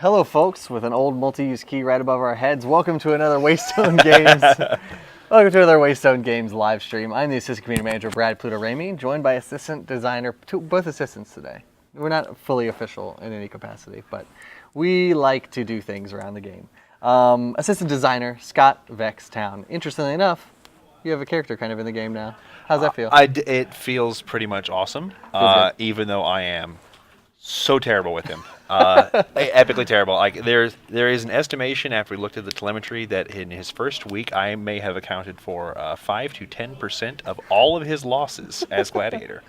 Hello, folks, with an old multi-use key right above our heads. Welcome to another Waystone Games. Welcome to another Waystone Games live stream. I'm the assistant community manager, Brad Pluto-Ramey, joined by assistant designer, both assistants today. We're not fully official in any capacity, but we like to do things around the game. Assistant designer, Scott Vextown. Interestingly enough, you have a character kind of in the game now. How's that feel? It feels pretty much awesome, even though I am so terrible with him. Epically terrible. Like there is an estimation after we looked at the telemetry that in his first week I may have accounted for 5 to 10% of all of his losses as Gladiator.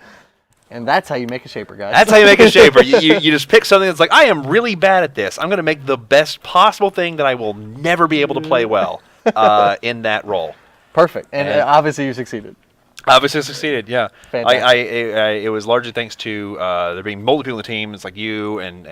And that's how you make a shaper, guys. That's how you make a shaper. You just pick something that's like, I am really bad at this. I'm going to make the best possible thing that I will never be able to play well in that role. Perfect. And obviously you succeeded. Obviously succeeded, yeah. Fantastic. It was largely thanks to there being multiple people in the team. It's like you and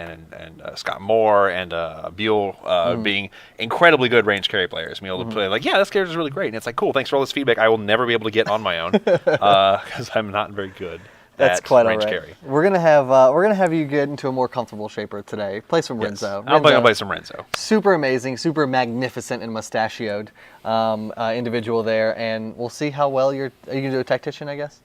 Scott Moore and Buell being incredibly good range carry players. Being able to play like, yeah, this character's really great. And it's like, cool, thanks for all this feedback. I will never be able to get on my own because I'm not very good. That's quite range all right. carry. We're gonna have you get into a more comfortable shaper today. Play some Renzo. I'm going to play some Renzo. Super amazing, super magnificent and mustachioed individual there, and we'll see how well are you gonna do a tactician, I guess?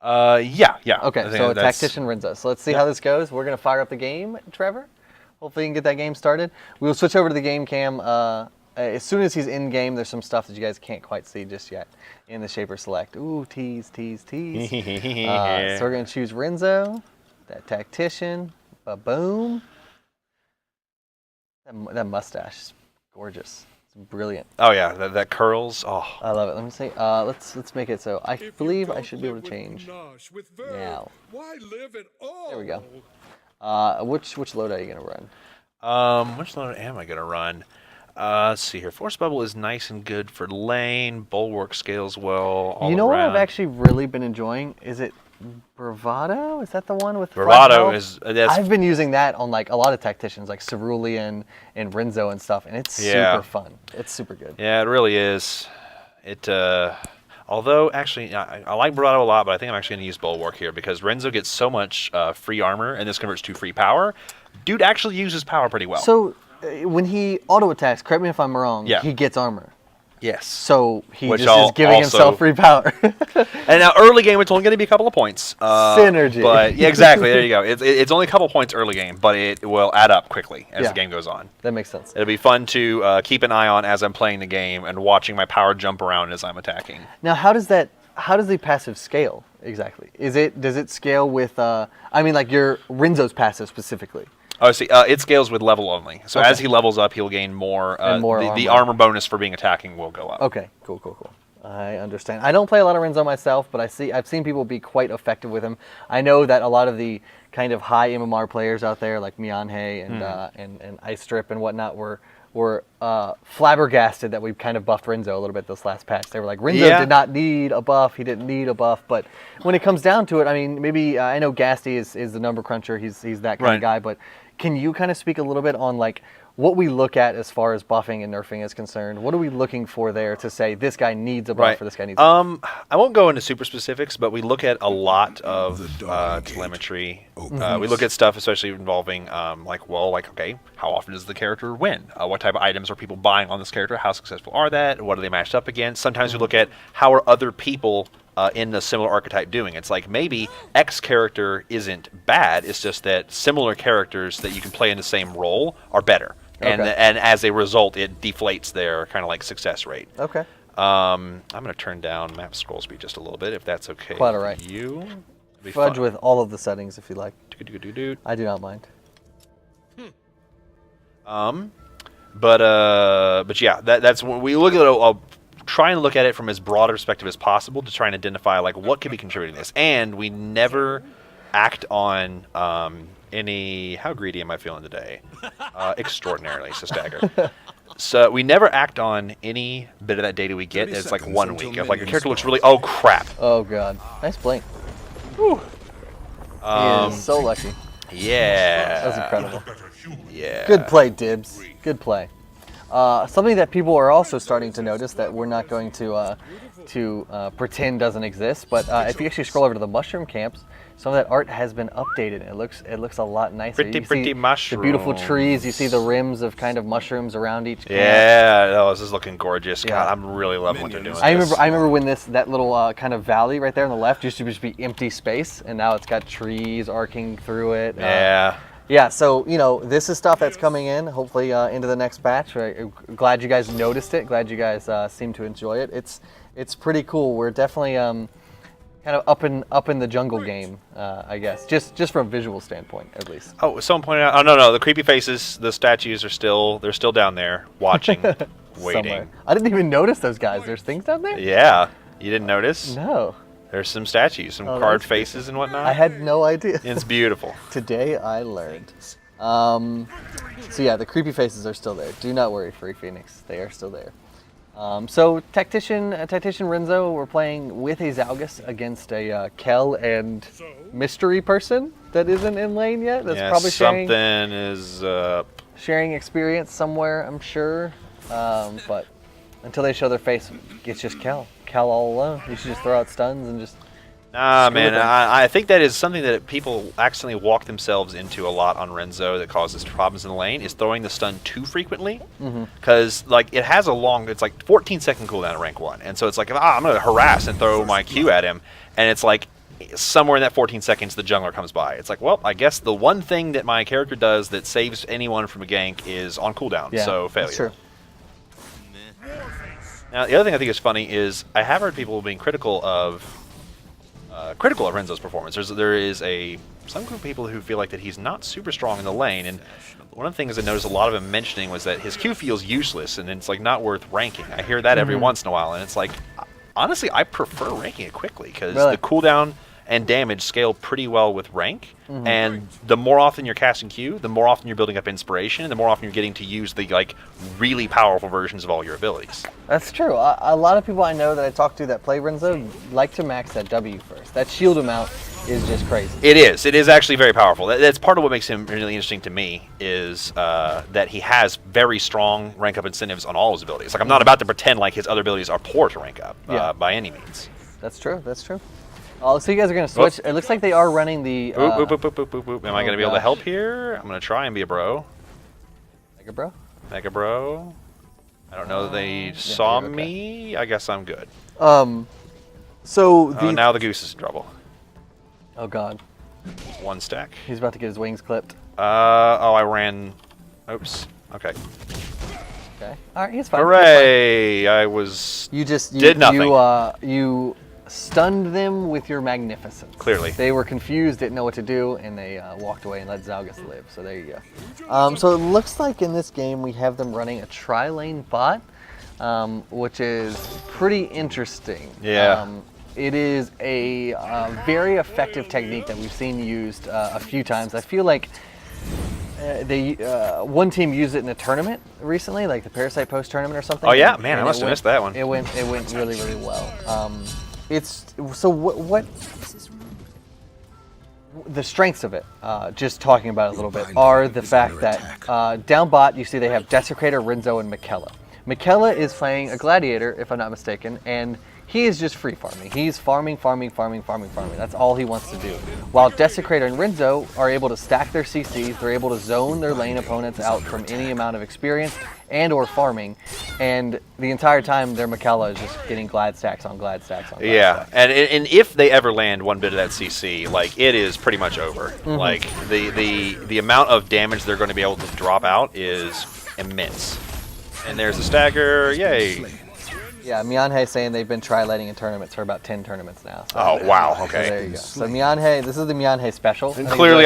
Yeah. Okay, so a tactician Renzo. So let's see how this goes. We're gonna fire up the game, Trevor. Hopefully you can get that game started. We will switch over to the game cam. As soon as he's in game, there's some stuff that you guys can't quite see just yet in the shaper select. Ooh, tease. So we're going to choose Renzo, that tactician, boom. That mustache is gorgeous. It's brilliant. Oh yeah, that curls. Oh, I love it. Let me see. Let's make it so. I believe I should be able to change now. There we go. Which loadout are you going to run? Which loadout am I going to run? Let's see here. Force Bubble is nice and good for lane. Bulwark scales well. You know what I've actually really been enjoying? Is it Bravado? Is that the one with Bravado? Is I've been using that on like a lot of tacticians, like Cerulean and Renzo and stuff, and it's super fun. It's super good. Yeah, it really is. Although actually, I like Bravado a lot, but I think I'm actually going to use Bulwark here because Renzo gets so much free armor, and this converts to free power. Dude actually uses power pretty well. So when he auto attacks, correct me if I'm wrong, he gets armor. Yes. So he just is giving himself free power. And now early game, it's only going to be a couple of points. Synergy. But yeah, exactly. There you go. It's only a couple of points early game, but it will add up quickly as the game goes on. That makes sense. It'll be fun to keep an eye on as I'm playing the game and watching my power jump around as I'm attacking. Now, how does the passive scale exactly? Does it scale with like your Renzo's passive specifically? Oh, see, it scales with level only. So as he levels up, he'll gain more. The armor bonus for being attacking will go up. Okay, cool. I understand. I don't play a lot of Renzo myself, but I've seen people be quite effective with him. I know that a lot of the kind of high MMR players out there, like Mianhe and Ice Strip and whatnot, were flabbergasted that we kind of buffed Renzo a little bit this last patch. They were like, Renzo did not need a buff. He didn't need a buff. But when it comes down to it, I mean, maybe I know Gasty is the number cruncher. He's that kind of guy, but can you kind of speak a little bit on like what we look at as far as buffing and nerfing is concerned? What are we looking for there to say this guy needs a buff or this guy needs a buff? I won't go into super specifics, but we look at a lot of telemetry. We look at stuff especially involving okay, how often does the character win? What type of items are people buying on this character? How successful are that? What are they matched up against? Sometimes we look at how are other people in a similar archetype doing. It's like maybe X character isn't bad, it's just that similar characters that you can play in the same role are better. And as a result, it deflates their kind of like success rate. Okay. I'm going to turn down map scroll speed just a little bit, if that's okay. Quite all right. You fudge with all of the settings if you like. I do not mind. But yeah, that's when we look at try and look at it from as broad a perspective as possible to try and identify like what could be contributing to this. And we never act on any. How greedy am I feeling today? Extraordinarily, so stagger. So we never act on any bit of that data we get. It's like 1 week. If like your character looks really, oh crap. Oh god, nice blink. Whew. He is so lucky. Yeah. That was incredible. Yeah. Good play, Dibs. Good play. Something that people are also starting to notice that we're not going to pretend doesn't exist, but if you actually scroll over to the mushroom camps, some of that art has been updated. It looks a lot nicer. Pretty mushroom. The beautiful trees. You see the rims of kind of mushrooms around each camp. Yeah, oh, this is looking gorgeous. Yeah. God, I'm really loving what they're doing. I remember when that little kind of valley right there on the left used to just be empty space, and now it's got trees arcing through it. Yeah. Yeah, so, this is stuff that's coming in, hopefully into the next batch. I'm glad you guys noticed it. Glad you guys seem to enjoy it. It's pretty cool. We're definitely kind of up in the jungle game, I guess, just from a visual standpoint, at least. Oh, someone pointed out. Oh no, the creepy faces, the statues are still down there watching, waiting. Somewhere. I didn't even notice those guys. There's things down there? Yeah, you didn't notice? No. There's some statues, some carved faces and whatnot. I had no idea. It's beautiful. Today I learned. So yeah, the creepy faces are still there. Do not worry, Free Phoenix. They are still there. So Tactician Renzo, we're playing with a Zalgus against a Kel and mystery person that isn't in lane yet. That's probably something is sharing experience somewhere, I'm sure. But until they show their face, it's just Kel. Kel all alone. You should just throw out stuns and just... Nah, man, I think that is something that people accidentally walk themselves into a lot on Renzo that causes problems in the lane, is throwing the stun too frequently. Because, it has a long, it's like 14-second cooldown at rank 1. And so it's like, I'm going to harass and throw my Q at him. And it's like, somewhere in that 14 seconds, the jungler comes by. It's like, well, I guess the one thing that my character does that saves anyone from a gank is on cooldown. Yeah, so failure. That's true. Now, the other thing I think is funny is I have heard people being critical of Renzo's performance. There is some group of people who feel like that he's not super strong in the lane, and one of the things I noticed a lot of him mentioning was that his Q feels useless and it's like not worth ranking. I hear that every once in a while, and it's like, honestly, I prefer ranking it quickly because the cooldown and damage scale pretty well with rank, and the more often you're casting Q, the more often you're building up inspiration, and the more often you're getting to use the really powerful versions of all your abilities. That's true. A lot of people I know that I talk to that play Renzo like to max that W first. That shield amount is just crazy. It is. It is actually very powerful. That's part of what makes him really interesting to me is that he has very strong rank up incentives on all his abilities. Like, I'm not about to pretend like his other abilities are poor to rank up by any means. That's true. That's true. So you guys are going to switch. It looks like they are running the... Am I going to be able to help here? I'm going to try and be a bro. Mega bro? Mega bro. I don't know that they saw me. I guess I'm good. So now the goose is in trouble. Oh, God. 1 stack. He's about to get his wings clipped. I ran... Oops. Okay. Okay. All right, he's fine. Hooray! He's fine. I was... You did nothing. You stunned them with your magnificence. Clearly. They were confused, didn't know what to do, and they walked away and let Zalgus live. So there you go. So it looks like in this game we have them running a tri-lane bot, which is pretty interesting. Yeah. It is a very effective technique that we've seen used a few times. I feel like one team used it in a tournament recently, like the Parasite Post tournament or something. Oh yeah, man, I must have missed that one. It went really, really well. What the strengths of it, just talking about it a little bit, are the fact that down bot you see they have Desecrator, Renzo, and Miquella. Miquella is playing a Gladiator, if I'm not mistaken, and he is just free farming. He's farming. That's all he wants to do. While Desecrator and Renzo are able to stack their CCs, they're able to zone their lane opponents out from any amount of experience and or farming, and the entire time their Miquella is just getting glad stacks on glad stacks on glad stacks. And if they ever land one bit of that CC, like, it is pretty much over. Like, the amount of damage they're going to be able to drop out is immense. And there's a stagger, yay. Yeah, Mianhe saying they've been tri-laning in tournaments for about 10 tournaments now. So oh wow! Okay. So there you go. So Mianhe, this is the Mianhe special. And clearly,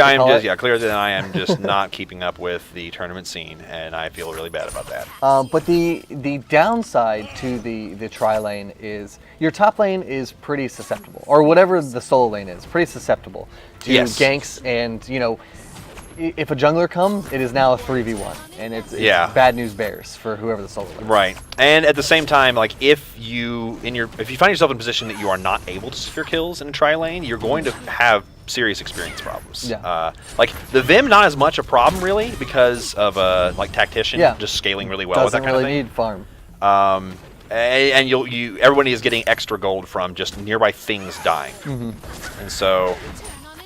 clearly I am just not keeping up with the tournament scene, and I feel really bad about that. But the downside to the tri-lane is your top lane is pretty susceptible, or whatever the solo lane is, pretty susceptible to ganks and if a jungler comes, it is now a 3v1, and it's bad news bears for whoever the solo is. Right, and at the same time, like if you find yourself in a position that you are not able to secure kills in a tri lane, you're going to have serious experience problems. Yeah. Like the Vim, not as much a problem really because of like Tactician just scaling really well with that kind of thing. Doesn't really need farm. And everybody is getting extra gold from just nearby things dying, and so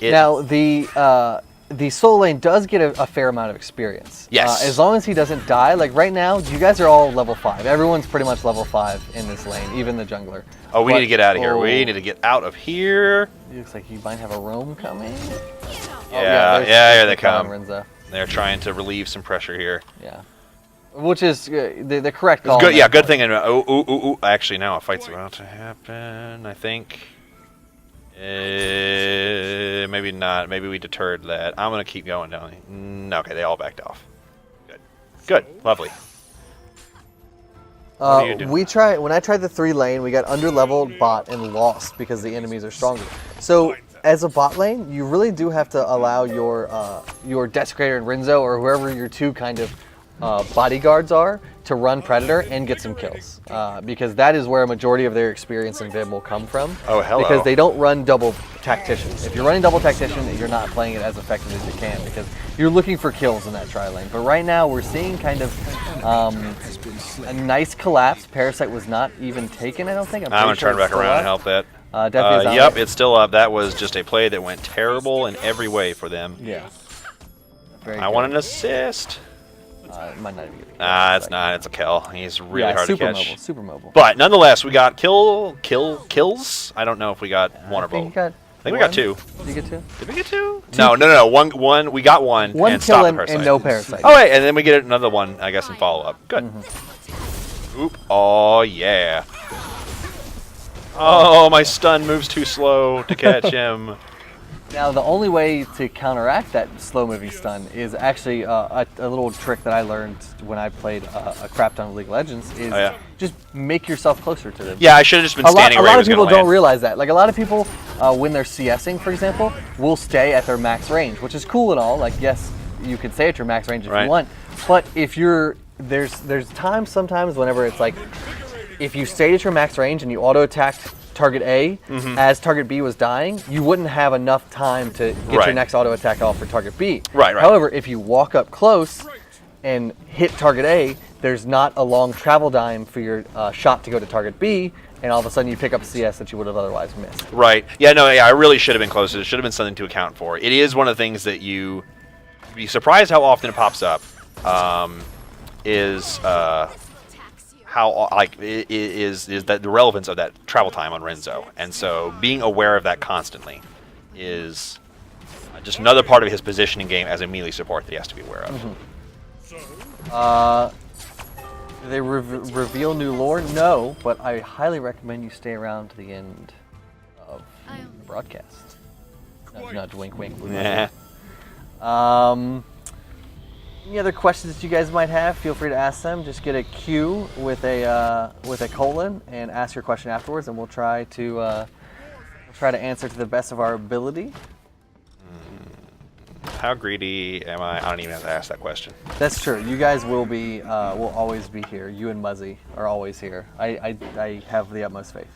now the solo lane does get a fair amount of experience. Yes. As long as he doesn't die. Like right now, you guys are all level 5. Everyone's pretty much level 5 in this lane, even the jungler. Oh, we need to get out of here. We need to get out of here. It looks like you might have a roam coming. Yeah, here they come. Renzo. They're trying to relieve some pressure here. Yeah. Which is the correct call. Good, yeah, good thing. Actually, now a fight's about to happen, I think. Maybe not. Maybe we deterred that. I'm going to keep going down. Okay, they all backed off. Good. Good. Lovely. When I tried the 3 lane, we got under-leveled bot and lost because the enemies are stronger. So as a bot lane, you really do have to allow your Desecrator and Renzo or whoever your 2 kind of bodyguards are to run Predator and get some kills, because that is where a majority of their experience in Vim will come from. Oh, hello. Because they don't run double Tactician. If you're running double Tactician, you're not playing it as effectively as you can because you're looking for kills in that tri lane. But right now, we're seeing kind of a nice collapse. Parasite was not even taken, I don't think. I'm going to turn back around and help that. Yep, it's still up. That was just a play that went terrible in every way for them. Yeah. I want an assist. It might not even get it's not. It's a kill. He's really hard to catch. Mobile, super mobile. But nonetheless, we got kills. I don't know if we got one or both. I think we got 2. Did you get 2? Did we get 2? No. One. We got one. One and kill and no parasite. Oh wait, and then we get another one, I guess, in follow up. Good. Oop. Oh yeah. Oh, my stun moves too slow to catch him. Now, the only way to counteract that slow-moving stun is actually a little trick that I learned when I played a crap ton of League of Legends is just make yourself closer to them. Yeah, I should have just been standing where A he lot was of people gonna don't land. realize that. Like, a lot of people, when they're CSing, for example, will stay at their max range, which is cool and all. Like, yes, you can stay at your max range if you want, but if you're, there's times sometimes whenever it's like, if you stayed at your max range and you auto-attacked target A as target B was dying, you wouldn't have enough time to get your next auto attack off for target B. Right. However, if you walk up close and hit target A, there's not a long travel time for your shot to go to target B, and all of a sudden you pick up a CS that you would have otherwise missed. Right. Yeah, I really should have been closer. It should have been something to account for. It is one of the things that you'd be surprised how often it pops up, how is that the relevance of that travel time on Renzo, and so being aware of that constantly is just another part of his positioning game as a melee support that he has to be aware of. Do they reveal new lore? No, but I highly recommend you stay around to the end of the broadcast. Not wink, wink. Yeah. Any other questions that you guys might have, feel free to ask them. Just get a Q with a colon and ask your question afterwards, and we'll try to answer to the best of our ability. How greedy am I? I don't even have to ask that question. That's true. You guys will always be here. You and Muzzy are always here. I have the utmost faith.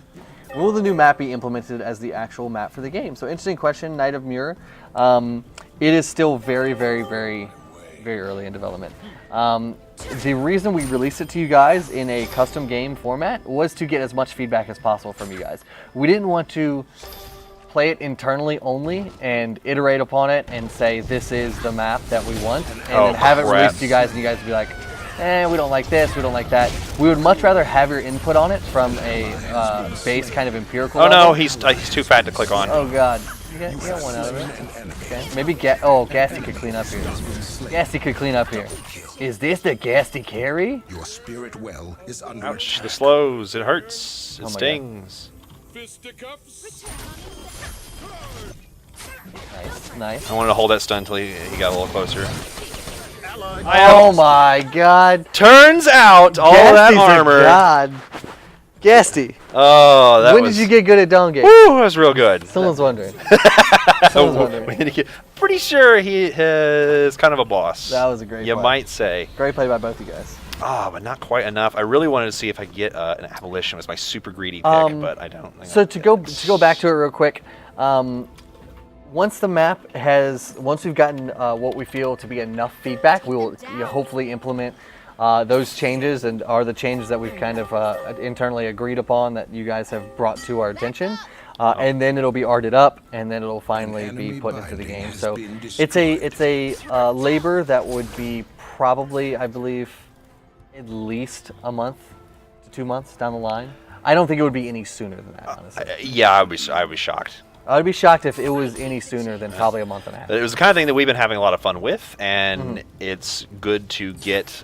Will the new map be implemented as the actual map for the game? So interesting question, Knight of Muir. It is still very, very, very, very early in development. The reason we released it to you guys in a custom game format was to get as much feedback as possible from you guys. We didn't want to play it internally only and iterate upon it and say this is the map that we want and then have it released to you guys and you guys be like, we don't like this, we don't like that. We would much rather have your input on it from a base kind of empirical level. No, he's too fat to click on. Oh god. You got one out of it. Okay. Maybe Gassy could clean up here. Gassy could clean up here. Is this the Gassy carry? Your spirit well is under Ouch, the slows, it hurts, it stings. Nice. I wanted to hold that stun until he got a little closer. Oh my god. Turns out all that Gassy's armor. a god. Gasty, Oh, that when was... did you get good at Dome Game? Woo, that was real good. Someone's wondering. Someone's wondering. Pretty sure he is kind of a boss. That was a great You play. might say. Great play by both you guys. But not quite enough. I really wanted to see if I could get an abolition. Was my super greedy pick, but I don't. think So I to did. go back to it real quick, once we've gotten what we feel to be enough feedback, we will hopefully implement those changes, and are the changes that we've kind of internally agreed upon that you guys have brought to our attention. And then it'll be arted up, and then it'll finally be put into the game. So it's a labor that would be probably, I believe, at least a month to 2 months down the line. I don't think it would be any sooner than that, honestly. Yeah, I would be shocked. I'd be shocked if it was any sooner than probably a month and a half. It was the kind of thing that we've been having a lot of fun with, and it's good to get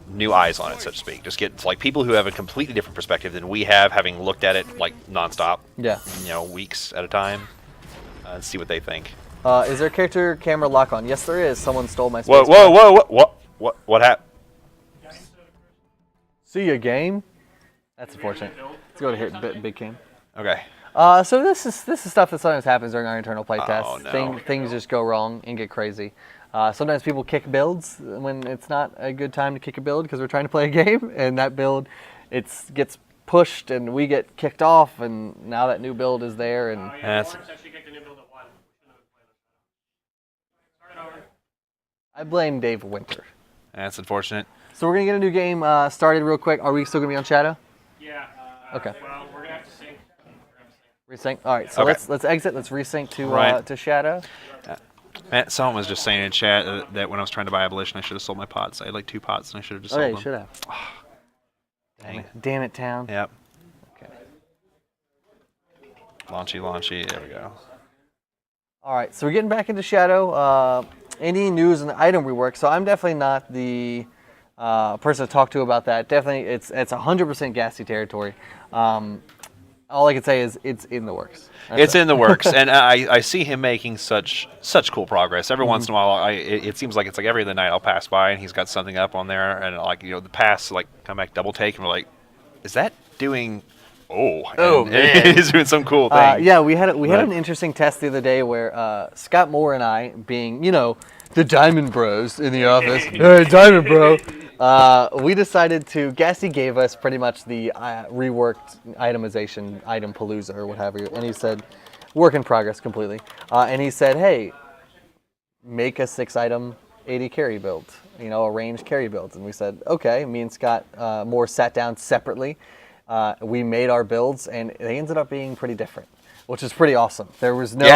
new eyes on it, so to speak. Just get like people who have a completely different perspective than we have, having looked at it like nonstop. Yeah. Weeks at a time, and see what they think. Is there character camera lock on? Yes, there is. Someone stole my space. What happened? See a game? That's unfortunate. Let's go to hit big cam. Okay. So this is stuff that sometimes happens during our internal playtest. Oh, no. Things just go wrong and get crazy. Sometimes people kick builds when it's not a good time to kick a build because we're trying to play a game, and that build gets pushed and we get kicked off, and now that new build is there. And I blame Dave Winter. That's unfortunate. So we're gonna get a new game started real quick. Are we still gonna be on Shadow? Yeah. Okay. Well, we're gonna have to sync. Resync. All right. So Okay. let's exit. Let's resync to Right. to Shadow. Matt, someone was just saying in chat that when I was trying to buy abolition, I should have sold my pots. I had like 2 pots, and I should have just Oh sold yeah, you them. should have. Dang. Damn it, town. Yep. Okay. Launchy. There we go. All right. So we're getting back into Shadow. Any news on the item rework? So I'm definitely not the person to talk to about that. Definitely, it's 100% gassy territory. All I can say is it's in the works. It's in the works, and I see him making such cool progress. Every once in a while, it seems like it's like every other night I'll pass by and he's got something up on there, and like the pass like come back double take, and we're like, is that doing? Oh man, he's doing some cool thing. Yeah, we had an interesting test the other day where Scott Moore and I, being the Diamond Bros in the office, hey Diamond Bro, we decided to. Gassy gave us pretty much the reworked itemization item palooza or what have you, and he said, work in progress completely. And he said, hey, make a 6-item 80 carry build, a ranged carry build. And we said, okay. Me and Scott Moore sat down separately. We made our builds, and they ended up being pretty different, which is pretty awesome. There was no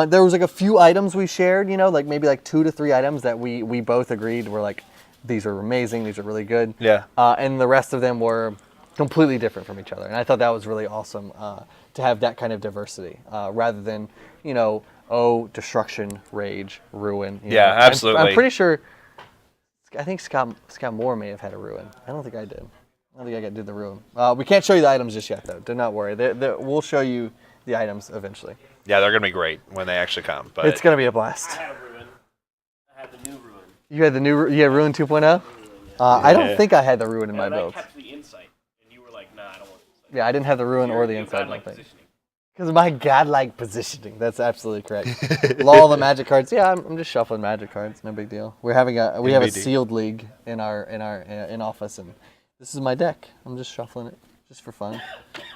there was like a few items we shared, like maybe like 2 to 3 items that we both agreed were like, these are amazing, these are really good. Yeah. And the rest of them were completely different from each other. And I thought that was really awesome to have that kind of diversity rather than, destruction, rage, ruin. Yeah, absolutely. I'm pretty sure, I think Scott Moore may have had a ruin. I don't think I did. I don't think I did the ruin. We can't show you the items just yet, though. Do not worry. We'll show you the items eventually. Yeah, they're going to be great when they actually come. But it's going to be a blast. I had a ruin. I had the new ruin. You had Ruin 2.0? I don't think I had the Ruin in my build. I kept the insight, and you were like, nah, I don't want this. Yeah, I didn't have the Ruin or the insight. I don't think. Because of my godlike positioning. That's absolutely correct. Law of the magic cards. Yeah, I'm just shuffling magic cards. No big deal. We have a sealed league in our in office, and this is my deck. I'm just shuffling it just for fun.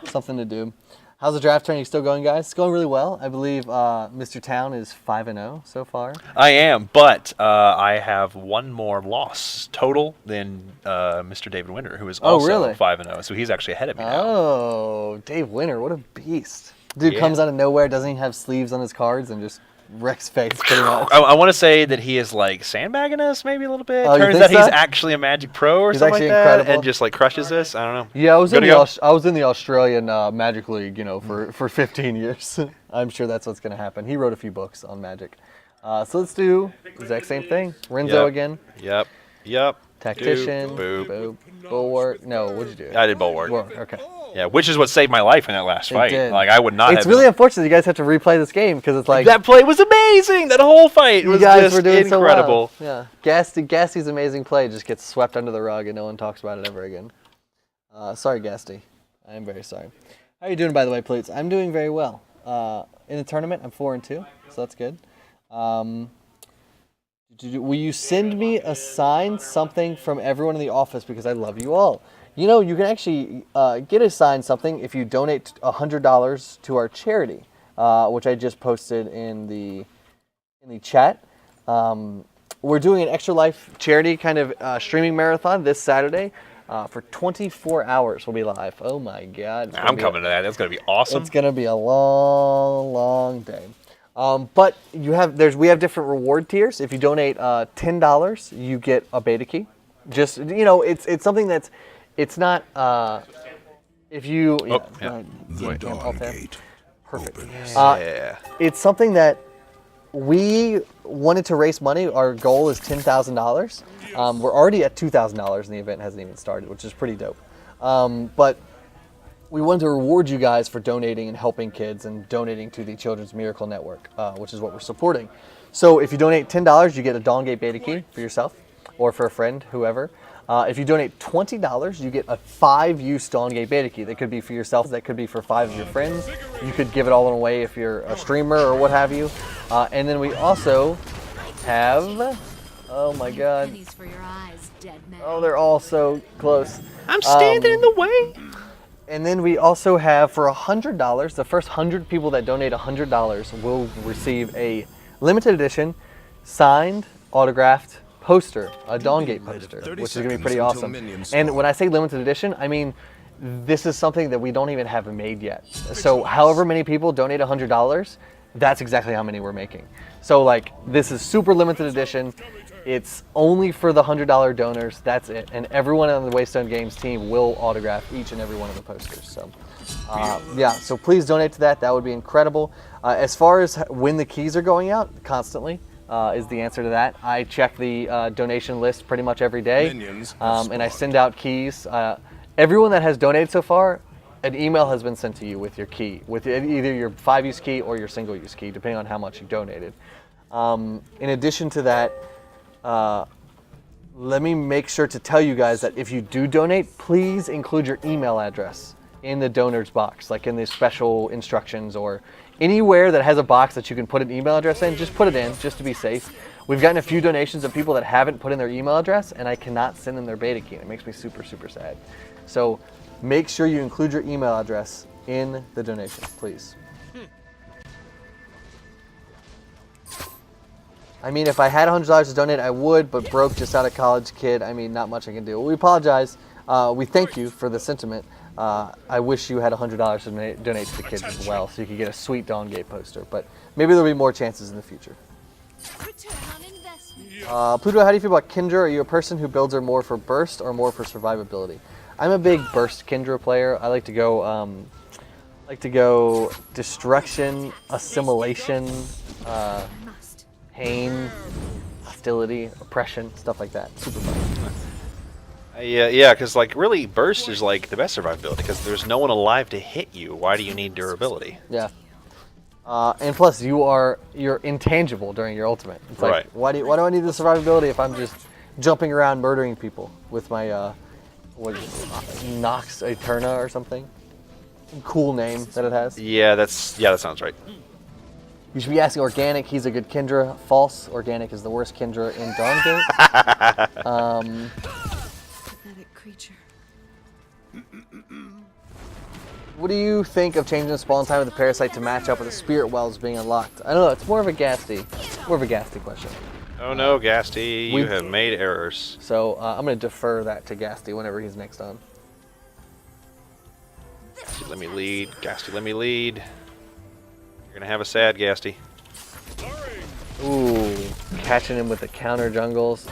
Something to do. How's the draft tourney still going, guys? It's going really well. I believe Mr. Town is 5-0 so far. I am, but I have one more loss total than Mr. David Winter, who is also 5-0. So he's actually ahead of me now. Oh, Dave Winter, what a beast. Dude comes out of nowhere, doesn't even have sleeves on his cards, and just wrecks face pretty much. I want to say that he is like sandbagging us maybe a little bit. Oh, Turns out he's actually a Magic Pro or something like that, incredible. and just like crushes us. I don't know. Yeah, I was in the Australian Magic League, for 15 years. I'm sure that's what's going to happen. He wrote a few books on Magic. So let's do the exact same thing. Renzo again. Yep. Tactician. Boop. Bulwark. No, what'd you do? I did Bulwark. Okay. Yeah, which is what saved my life in that last fight. Did. Like I would not. It's really unfortunate you guys have to replay this game because it's like that play was amazing. That whole fight was just incredible. So well. Yeah, Gassy's amazing play just gets swept under the rug and no one talks about it ever again. Sorry, Gasty. I am very sorry. How are you doing, by the way, Plates? I'm doing very well. In the tournament, I'm 4-2, so that's good. Will you send me a signed something from everyone in the office because I love you all? You know, you can actually get a signed something if you donate $100 to our charity, which I just posted in the chat. We're doing an Extra Life charity kind of streaming marathon this Saturday. For 24 hours we'll be live. Oh my God. I'm coming to that. That's going to be awesome. It's going to be a long, long day. But we have different reward tiers. If you donate $10, you get a beta key. Just, you know, it's something that's, it's not, if you, The Dawn Gate perfect. opens. Yeah. It's something that we wanted to raise money. Our goal is $10,000. We're already at $2,000 and the event hasn't even started, which is pretty dope. But we wanted to reward you guys for donating and helping kids and donating to the Children's Miracle Network, which is what we're supporting. So if you donate $10, you get a Dawn Gate beta key for yourself or for a friend, whoever. If you donate $20, you get a 5-use Dawn Gate beta key. That could be for yourself. That could be for 5 of your friends. You could give it all away if you're a streamer or what have you. And then we also have, oh my God. Pennies for your eyes, dead man. Oh, they're all so close. I'm standing in the way. And then we also have for $100, the first 100 people that donate $100 will receive a limited edition, signed, autographed poster, a Dawn Gate poster, which is going to be pretty awesome. And when I say limited edition, I mean this is something that we don't even have made yet. So however many people donate $100, that's exactly how many we're making. So like this is super limited edition. It's only for the $100 donors. That's it. And everyone on the Waystone Games team will autograph each and every one of the posters. So yeah, so please donate to that. That would be incredible. As far as when the keys are going out, constantly. Is the answer to that. I check the donation list pretty much every day, and I send out keys. Everyone that has donated so far, an email has been sent to you with your key, with either your 5-use key or your single-use key, depending on how much you donated. In addition to that, let me make sure to tell you guys that if you do donate, please include your email address in the donor's box, like in the special instructions or anywhere that has a box that you can put an email address in, just put it in, just to be safe. We've gotten a few donations of people that haven't put in their email address, and I cannot send them their beta key. It makes me super, super sad. So make sure you include your email address in the donation, please. I mean, if I had $100 to donate, I would, but broke, just out of college kid, I mean, not much I can do. We apologize. We thank you for the sentiment. I wish you had $100 to donate to the kids as well, so you could get a sweet Dawn Gate poster. But maybe there'll be more chances in the future. Return on investment. Pluto, how do you feel about Kindra? Are you a person who builds her more for burst or more for survivability? I'm a big burst Kindra player. I like to go destruction, assimilation, pain, hostility, oppression, stuff like that. Super fun. Yeah, because like really, burst is like the best survivability because there's no one alive to hit you. Why do you need durability? Yeah. And plus, you're intangible during your ultimate. It's like, Right. why do I need the survivability if I'm just jumping around murdering people with my what is it, Nox Eterna or something? Cool name that it has. Yeah, that sounds right. You should be asking Organic. He's a good Kindra. False. Organic is the worst Kindra in Dawn Gate. Pathetic creature. What do you think of changing the spawn time of the parasite to match up with the spirit wells being unlocked? I don't know. It's more of a Gasty question. Oh no, Gasty, you have made errors. So I'm going to defer that to Gasty whenever he's next on. Gasty, let me lead. Gasty, let me lead. You're gonna have a sad Gasty. Ooh, catching him with the counter jungles.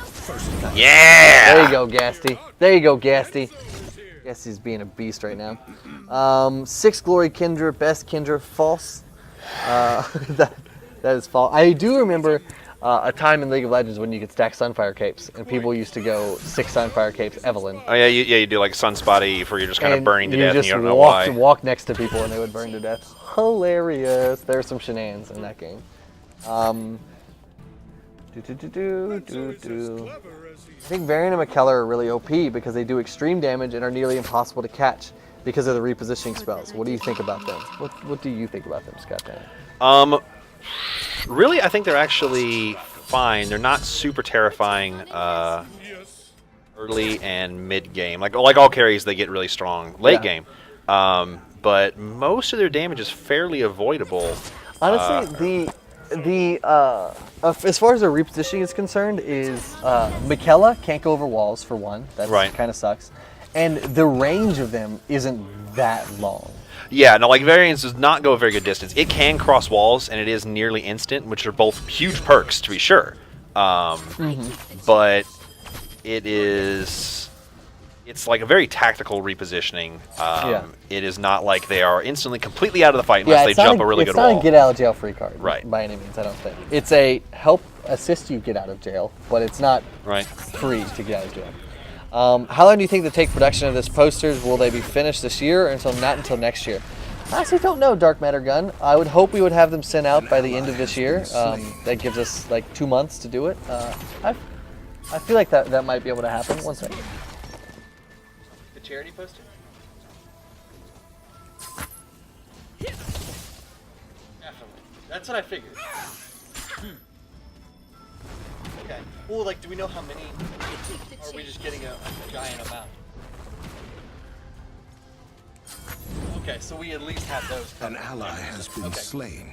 Yeah! There you go, Gasty. There you go, Gasty. Gasty's being a beast right now. 6 Glory Kindra, best Kindra, false. That is false. I do remember a time in League of Legends when you could stack Sunfire Capes, and people used to go 6 Sunfire Capes, Evelyn. Oh yeah, you do like Sunspotty where you're just kind of burning to death and you don't know why. why. Walk next to people and they would burn to death. Hilarious. There's some shenanigans in that game. I think Varian and McKellar are really OP because they do extreme damage and are nearly impossible to catch because of the repositioning spells. What do you think about them? What do you think about them, Scott Tanner? Really, I think they're actually fine. They're not super terrifying early and mid game. Like all carries, they get really strong late game. But most of their damage is fairly avoidable. Honestly, as far as their repositioning is concerned, is Michaela can't go over walls for one. That kind of sucks, and the range of them isn't that long. Yeah, no, like Variance does not go a very good distance. It can cross walls, and it is nearly instant, which are both huge perks to be sure. But it's like a very tactical repositioning. It is not like they are instantly completely out of the fight unless they jump a really good wall. It's not a get out of jail free card, right? By any means, I don't think. It's a help assist you get out of jail, but it's not free to get out of jail. How long do you think they take production of this posters? Will they be finished this year or not until next year? I honestly don't know, Dark Matter Gun. I would hope we would have them sent out by the end of this year. That gives us like 2 months to do it. I feel like that might be able to happen. One second. The charity poster? Definitely. That's what I figured. Okay. Well, like, do we know how many? Or are we just getting a giant amount? Okay, so we at least have those. An ally has been slain.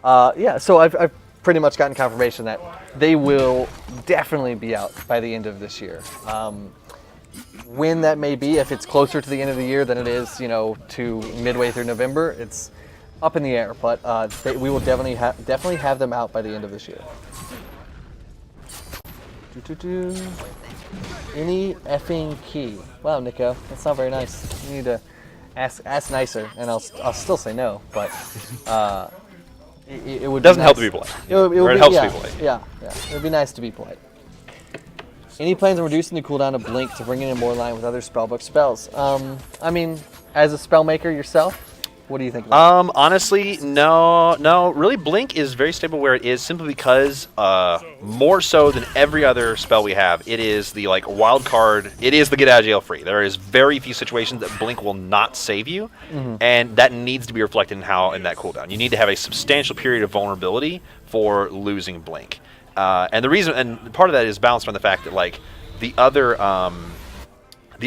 Yeah, so I've pretty much gotten confirmation that they will definitely be out by the end of this year. When that may be, if it's closer to the end of the year than it is, to midway through November, it's up in the air. But we will definitely have them out by the end of this year. Any effing key? Wow, Nico, that's not very nice. You need to ask nicer, and I'll still say no. But it would doesn't be help nice. to be polite. It helps to be polite. Yeah, it would be nice to be polite. Any plans on reducing the cooldown of Blink to bring it in more in line with other spellbook spells? I mean, as a spell maker yourself, what do you think about honestly, no. Really, Blink is very stable where it is simply because more so than every other spell we have, it is the wild card. It is the get out of jail free. There is very few situations that Blink will not save you, and that needs to be reflected in that cooldown. You need to have a substantial period of vulnerability for losing Blink. And the reason, and part of that is balanced on the fact that the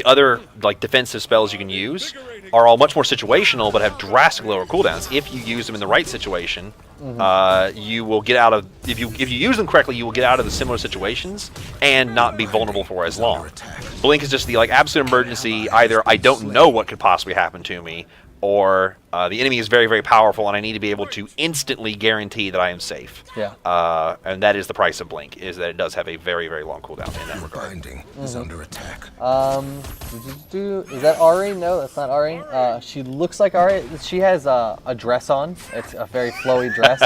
other defensive spells you can use are all much more situational, but have drastically lower cooldowns. If you use them in the right situation, you will get out of. If you use them correctly, you will get out of the similar situations and not be vulnerable for as long. Blink is just the absolute emergency. Either I don't know what could possibly happen to me, or the enemy is very, very powerful, and I need to be able to instantly guarantee that I am safe. Yeah. And that is the price of Blink, is that it does have a very, very long cooldown in that regard. Binding is under attack. Is that Ari? No, that's not Ari. She looks like Ari. She has a dress on. It's a very flowy dress.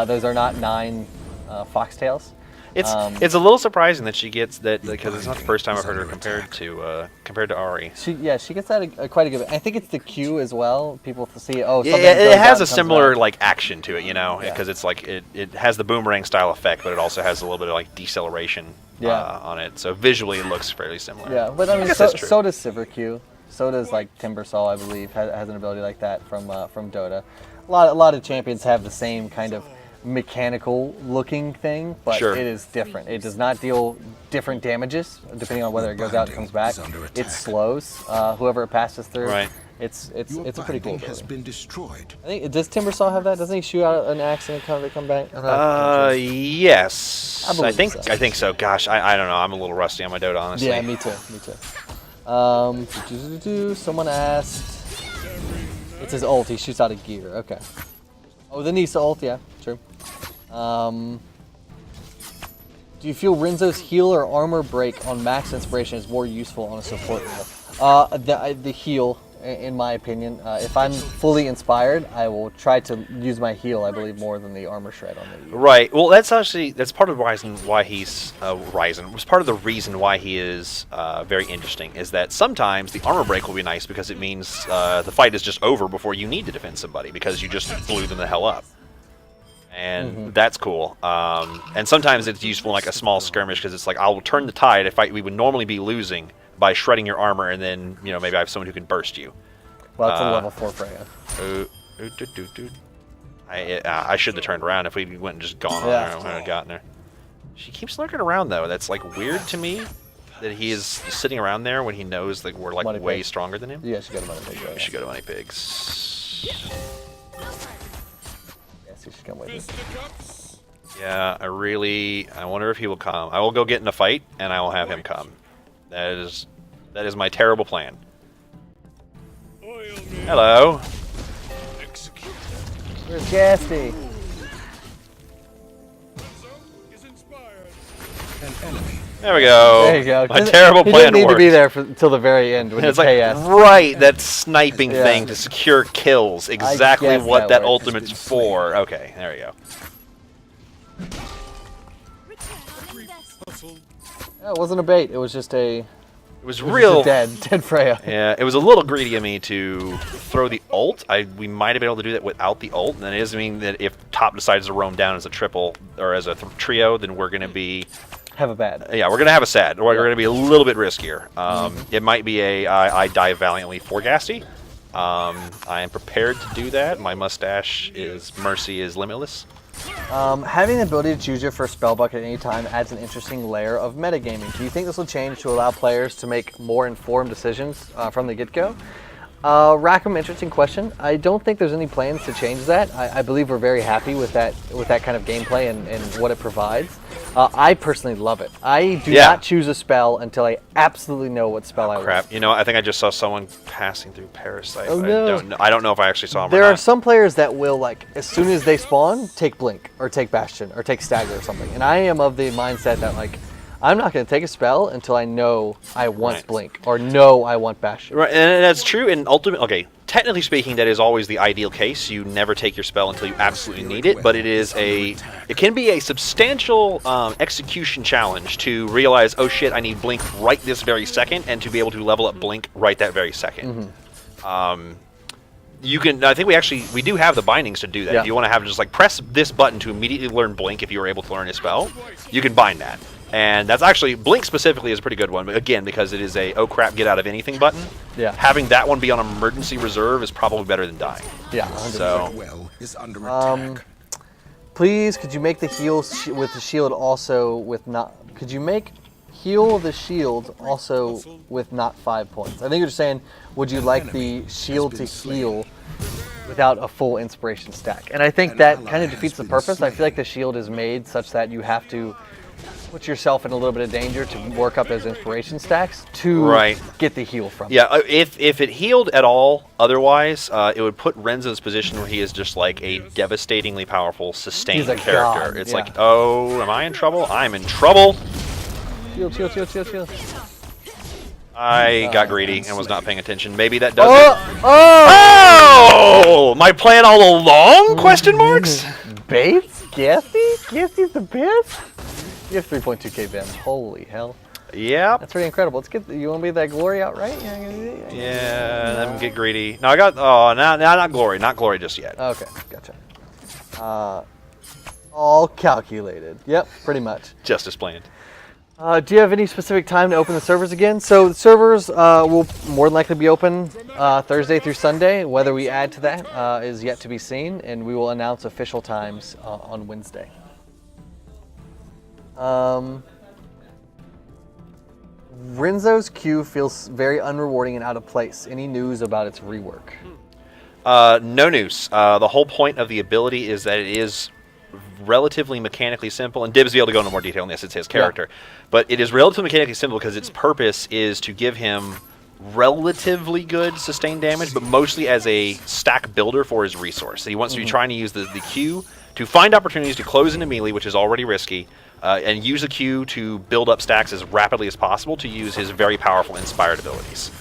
Those are not 9 foxtails. It's a little surprising that she gets that, because it's not the first time I've heard her compared to Ari. She gets that quite a good bit. I think it's the Q as well. People see something it has a similar action to it, because it's it has the boomerang style effect, but it also has a little bit of deceleration on it. So visually, it looks fairly similar. Yeah, but I mean, so does Sivir Q. So does Timbersaw, I believe, has an ability like that from Dota. A lot of champions have the same kind of mechanical looking thing, but it is different. It does not deal different damages depending on whether it goes out and comes back. It slows whoever it passes through. Right. It's a pretty cool ability. Has been destroyed. I think does Timbersaw have that? Doesn't he shoot out an axe and they come back? Yes. I think so. Gosh, I don't know. I'm a little rusty on my Dota, honestly. Yeah, me too. Someone asked. It's his ult. He shoots out a gear. Okay. Oh, the Nisa ult. Yeah, true. Do you feel Renzo's heal or armor break on max inspiration is more useful on a support role? The heal, in my opinion. If I'm fully inspired, I will try to use my heal, I believe, more than the armor shred on the heal. Right. Well, that's part of the reason why he's was part of the reason why he is very interesting, is that sometimes the armor break will be nice because it means the fight is just over before you need to defend somebody, because you just blew them the hell up. and that's cool. And sometimes it's useful in like a small skirmish because it's like I'll turn the tide if we would normally be losing by shredding your armor, and then maybe I have someone who can burst you. Well, that's a level 4 Freya. I should have turned around if we went and just gone on her. I would have gotten her. She keeps lurking around though. That's like weird to me that he is sitting around there when he knows like we're like Money way Pig. stronger than him. You guys should go to Money Pig. Right? We should go to Money Pigs. Yes, you should come with us. Yeah, I wonder if he will come. I will go get in a fight, and I will have him come. That is my terrible plan. Hello. Where's Gasty? An enemy. There we go. There you go. My terrible He plan didn't need to be worked. there until the very end when It's the like, KS. right, that sniping Yeah. thing to secure kills. Exactly guess what that that works. ultimate's for. Okay, there we go. Return on investment. Yeah, it wasn't a bait. It was just a. It was It was real. just a dead Freya. Yeah, it was a little greedy of me to throw the ult. We might have been able to do that without the ult, and that does mean that if top decides to roam down as a triple or as a trio, then we're going to be Have a bad. yeah, we're going to have a sad. We're going to be a little bit riskier. It might be I die valiantly for Gasty. I am prepared to do that. My mustache mercy is limitless. Having the ability to choose your first spell bucket at any time adds an interesting layer of metagaming. Do you think this will change to allow players to make more informed decisions from the get-go? Rackham, interesting question. I don't think there's any plans to change that. I believe we're very happy with that kind of gameplay and what it provides. I personally love it. I do not choose a spell until I absolutely know what spell I want. Crap. I think I just saw someone passing through Parasite. Oh, no. I don't know if I actually saw him There or are not. some players that will, like, as soon as they spawn, take Blink, or take Bastion, or take Stagger or something. And I am of the mindset that, like, I'm not going to take a spell until I know I want Right. Blink, or know I want Bastion. Right, and that's true. And technically speaking, that is always the ideal case. You never take your spell until you absolutely need it. But it can be a substantial execution challenge to realize, oh shit, I need Blink right this very second, and to be able to level up Blink right that very second. You can. I think we do have the bindings to do that. Yeah. If you want to have just like press this button to immediately learn Blink, if you were able to learn a spell, you can bind that. And that's actually, Blink specifically is a pretty good one, but again, because it is a oh crap, get out of anything button. Yeah. Having that one be on emergency reserve is probably better than dying. Yeah, 100%. So, Well is under attack. Please, could you make the heal with the shield also with not... Could you make heal the shield also with not 5 points? I think you're just saying, would you like the shield to heal without a full inspiration stack? And I think that kind of defeats the purpose. I feel like the shield is made such that you have to put yourself in a little bit of danger to work up those inspiration stacks to get the heal from it. yeah, if it healed at all otherwise, it would put Renzo in this position where he is just like a devastatingly powerful, sustained He's a character. god, It's yeah. like, oh, am I in trouble? I'm in trouble. Shield, shield, shield, shield, shield. I got greedy and was not paying attention. Maybe that does it. Oh! Oh! My plan all along? Question marks? Bates? Gassy? Gassy's the best? You have 3.2k Vim. Holy hell. Yep. That's pretty incredible. Let's get. You want to be that glory outright? Yeah, let me get greedy. No, I got. Oh, no, not glory. Not glory just yet. Okay, gotcha. All calculated. Yep, pretty much. Just as planned. Do you have any specific time to open the servers again? So the servers will more than likely be open Thursday through Sunday. Whether we add to that is yet to be seen, and we will announce official times on Wednesday. Renzo's Q feels very unrewarding and out of place. Any news about its rework? No news. The whole point of the ability is that it is relatively mechanically simple, and Dibs will be able to go into more detail on this, it's his character. But it is relatively mechanically simple because its purpose is to give him relatively good sustained damage, but mostly as a stack builder for his resource. So he wants to be trying to use the Q to find opportunities to close into melee, which is already risky, and use the Q to build up stacks as rapidly as possible to use his very powerful inspired abilities.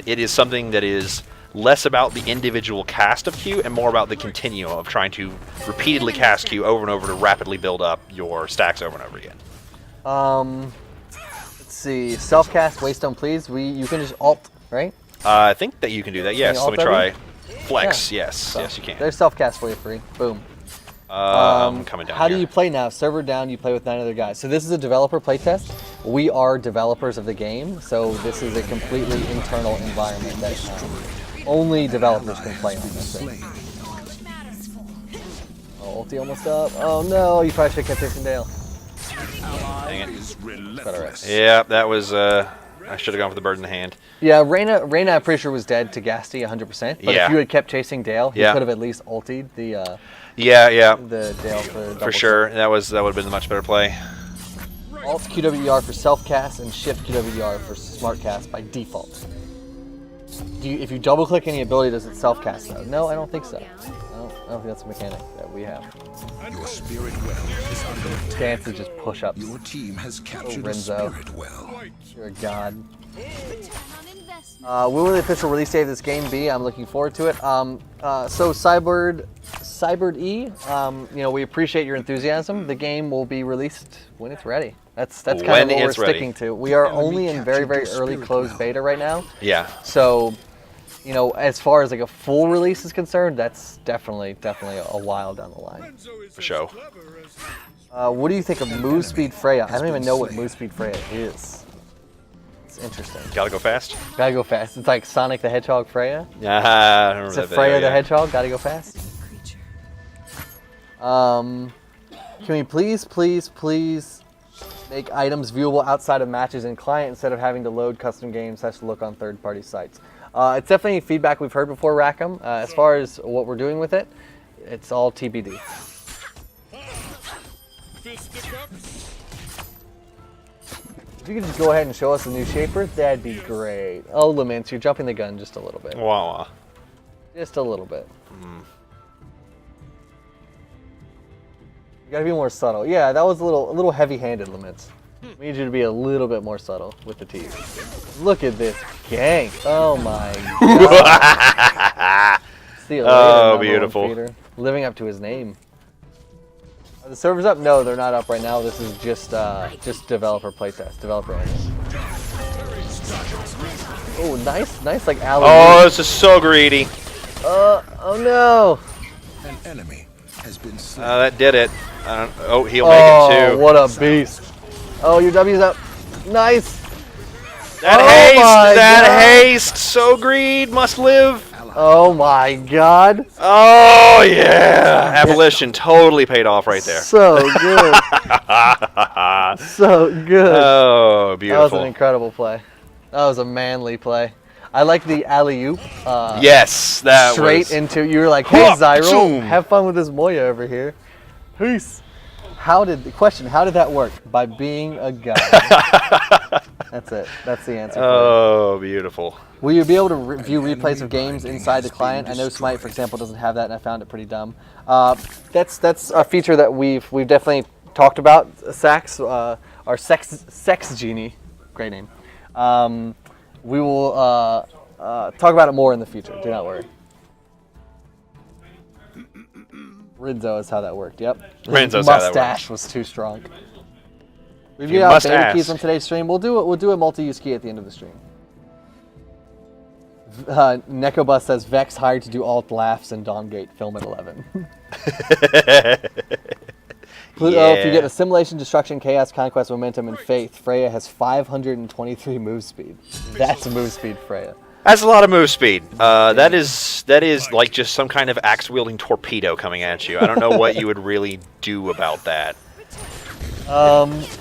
It is something that is less about the individual cast of Q and more about the continuum of trying to repeatedly cast Q over and over to rapidly build up your stacks over and over again. Let's see. Self-cast, Waystone, please. You can just alt, right? I think that you can do that. Yes, you let me alt try. every? Flex, Yeah. yes, So, yes you can. There's self-cast for you free. Boom. Coming down How here. do you play now? Server down, you play with 9 other guys. So this is a developer playtest. We are developers of the game, so this is a completely internal environment that only developers can play on this thing. Oh, ulti almost up. Oh no, you probably should have kept chasing Dale. Dang it. Is Better relentless. Yeah, that was. I should have gone for the bird in the hand. Yeah, Reyna, I'm pretty sure was dead to Gasty 100%. But Yeah. if you had kept chasing Dale, he Yeah. could have at least ultied the Yeah. Dale for double Sure. That would have been a much better play. Alt QWER for self cast and Shift QWER for smart cast by default. If you double click any ability, does it self cast though? No, I don't think so. I don't think that's a mechanic that we have. Your spirit well is under attack. Dance is just push ups. Your team has captured a Renzo. spirit well. You're a god. Return on investment. When will the official release date of this game be? I'm looking forward to it. So Cyberd E, we appreciate your enthusiasm. The game will be released when it's ready. That's kind When of what we're it's ready. sticking to. We are Enemy only in very, very captured your early spirit closed well. beta right now. Yeah. So, as far as like a full release is concerned, that's definitely a while down the line. For sure. What do you think of Move Speed Freya? I don't even know what Move Speed Freya is. It's interesting. Gotta go fast. Gotta go fast. It's like Sonic the Hedgehog Freya. Yeah. I remember It's that a video, Freya the yeah. Hedgehog. Gotta go fast. Can we please make items viewable outside of matches in client instead of having to load custom games / look on third-party sites? It's definitely feedback we've heard before, Rackham. As far as what we're doing with it, it's all TBD. If you could just go ahead and show us the new shaper, that'd be great. Oh, Laments, you're jumping the gun just a little bit. Wah wah. Just a little bit. You gotta be more subtle. Yeah, that was a little heavy-handed, Laments. We need you to be a little bit more subtle with the T. Look at this gank. Oh my god. See you later, Oh, number one beautiful. feeder. Living up to his name. Are the servers up? No, they're not up right now. This is just developer playtest, developer only. Oh, nice like alley. Oh, this is so greedy. Oh no. An enemy has been slain. That did it. Oh, he'll make it too. What a beast. Oh, your W's up. Nice. That Oh haste! my That God. haste! So greed must live. Oh my god. Oh yeah! Abolition totally paid off right there. So good. So good. Oh, That was an beautiful. incredible play. That was a manly play. I like the alley-oop. Yes, that Straight was. into, you were like, hey Huh, Zyro, zoom. have fun with this Moya over here. Peace. How did that work? By being a guy. That's it. That's the answer. For it. Oh, beautiful. Will you be able to view replays of games inside the client? I know Smite, for example, doesn't have that, and I found it pretty dumb. That's a feature that we've definitely talked about. Sax, our sex genie, great name. We will talk about it more in the future. Do not worry. Renzo is how that worked. Yep. Renzo's how that Mustache was too strong. We've You got must beta keys ask. on today's stream. We'll do a multi-use key at the end of the stream. Nekobus says Vex hired to do alt laughs and Dawngate film at 11. Pluto, if you get Assimilation, Destruction, Chaos, Conquest, Momentum, and Faith, Freya has 523 move speed. That's move speed, Freya. That's a lot of move speed. That is like just some kind of axe-wielding torpedo coming at you. I don't know what you would really do about that.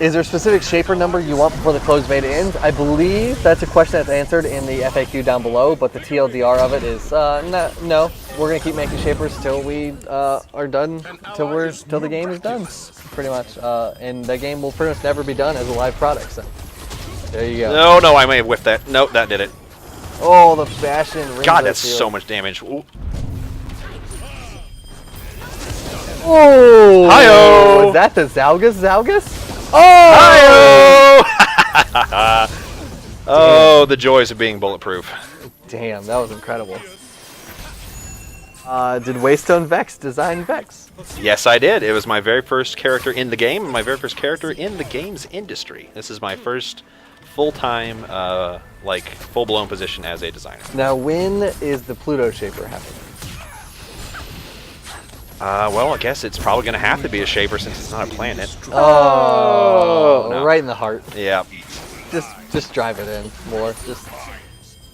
Is there a specific shaper number you want before the closed beta ends? I believe that's a question that's answered in the FAQ down below, but the TLDR of it is no. We're gonna keep making shapers till we are done, till the game is done, pretty much. And the game will pretty much never be done as a live product. So there you go. No, I may have whiffed that. Nope, that did it. Oh, the Bastion. God, that's so much damage. Ooh. Oh! Hi-yo! Is that the Zalgus? Oh! Oh, the joys of being bulletproof. Damn, that was incredible. Did Waystone Vex design Vex? Yes, I did. It was my very first character in the game, and my very first character in the games industry. This is my first full-time, full-blown position as a designer. Now, when is the Pluto shaper happening? Well, I guess it's probably going to have to be a Shaper since it's not a planet. Oh, no. right in the heart. Yeah. Just drive it in more. Just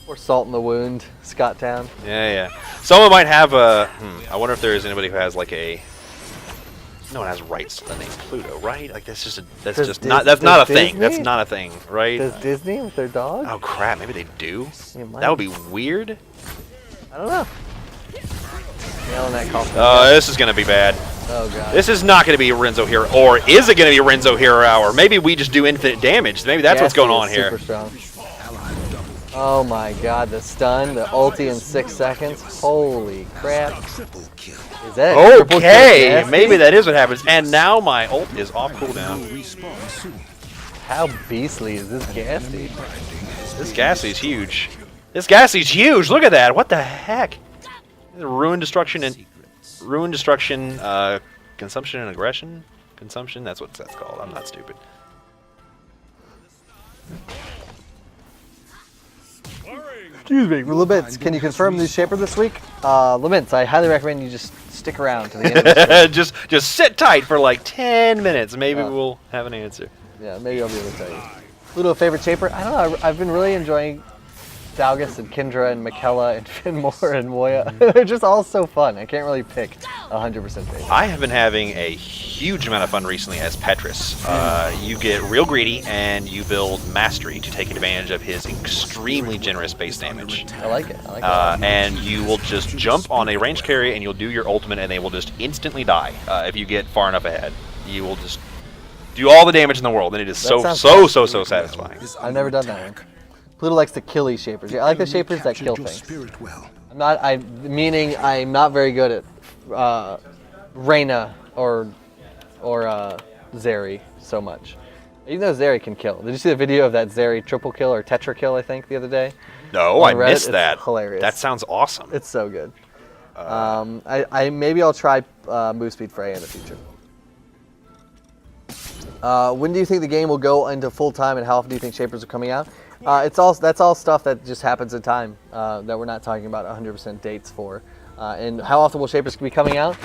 pour salt in the wound, Scott Town. Yeah. Someone might have a. I wonder if there is anybody who has like a. No one has rights to the name Pluto, right? Like that's just not a thing. That's not a thing, right? Does Disney with their dog? Oh crap! Maybe they do. It might. That would be weird. I don't know. Nailing that call. Oh, this is gonna be bad. Oh god. This is not gonna be a Renzo Hero, or is it gonna be a Renzo Hero Hour? Maybe we just do infinite damage. Maybe that's what's Gassy going on is here. Super strong. Oh my god, the stun, the ulti in 6 seconds. Holy crap. Triple kill. Is that a triple kill Okay, Gassy? maybe that is what happens. And now my ult is off cooldown. Respawn soon. How beastly is this Gassy? This Gassy's huge. This Gassy's huge. Look at that. What the heck? Ruin, destruction, consumption and aggression. Consumption. That's what that's called. I'm not stupid. Excuse me. Laments, can you confirm the Shaper this week? Laments, I highly recommend you just stick around to the end of the stream. just sit tight for like 10 minutes. Maybe Oh. we'll have an answer. Yeah, maybe I'll be able to tell you. Pluto, favorite Shaper? I don't know. I've been really enjoying Dalgus and Kindra and Mikella and Finmore and Moya. They're just all so fun. I can't really pick 100% favorite. I have been having a huge amount of fun recently as Petrus. You get real greedy and you build Mastery to take advantage of his extremely generous base damage. I like it. I like it. And you will just jump on a range carry and you'll do your ultimate and they will just instantly die if you get far enough ahead. You will just do all the damage in the world and it is That so sounds satisfying. I've never done that one. Pluto likes to kill these Shapers. Yeah, I like the Shapers that kill Your things. spirit well. Meaning I'm not very good at Reyna or Zeri so much. Even though Zeri can kill. Did you see the video of that Zeri triple kill or tetra kill, I think, the other day? No, On I Reddit? missed It's that. hilarious. That sounds awesome. It's so good. Maybe I'll try move speed Freya in the future. When do you think the game will go into full time, and how often do you think Shapers are coming out? That's all stuff that just happens in time that we're not talking about 100% dates for. And how often will Shapers be coming out?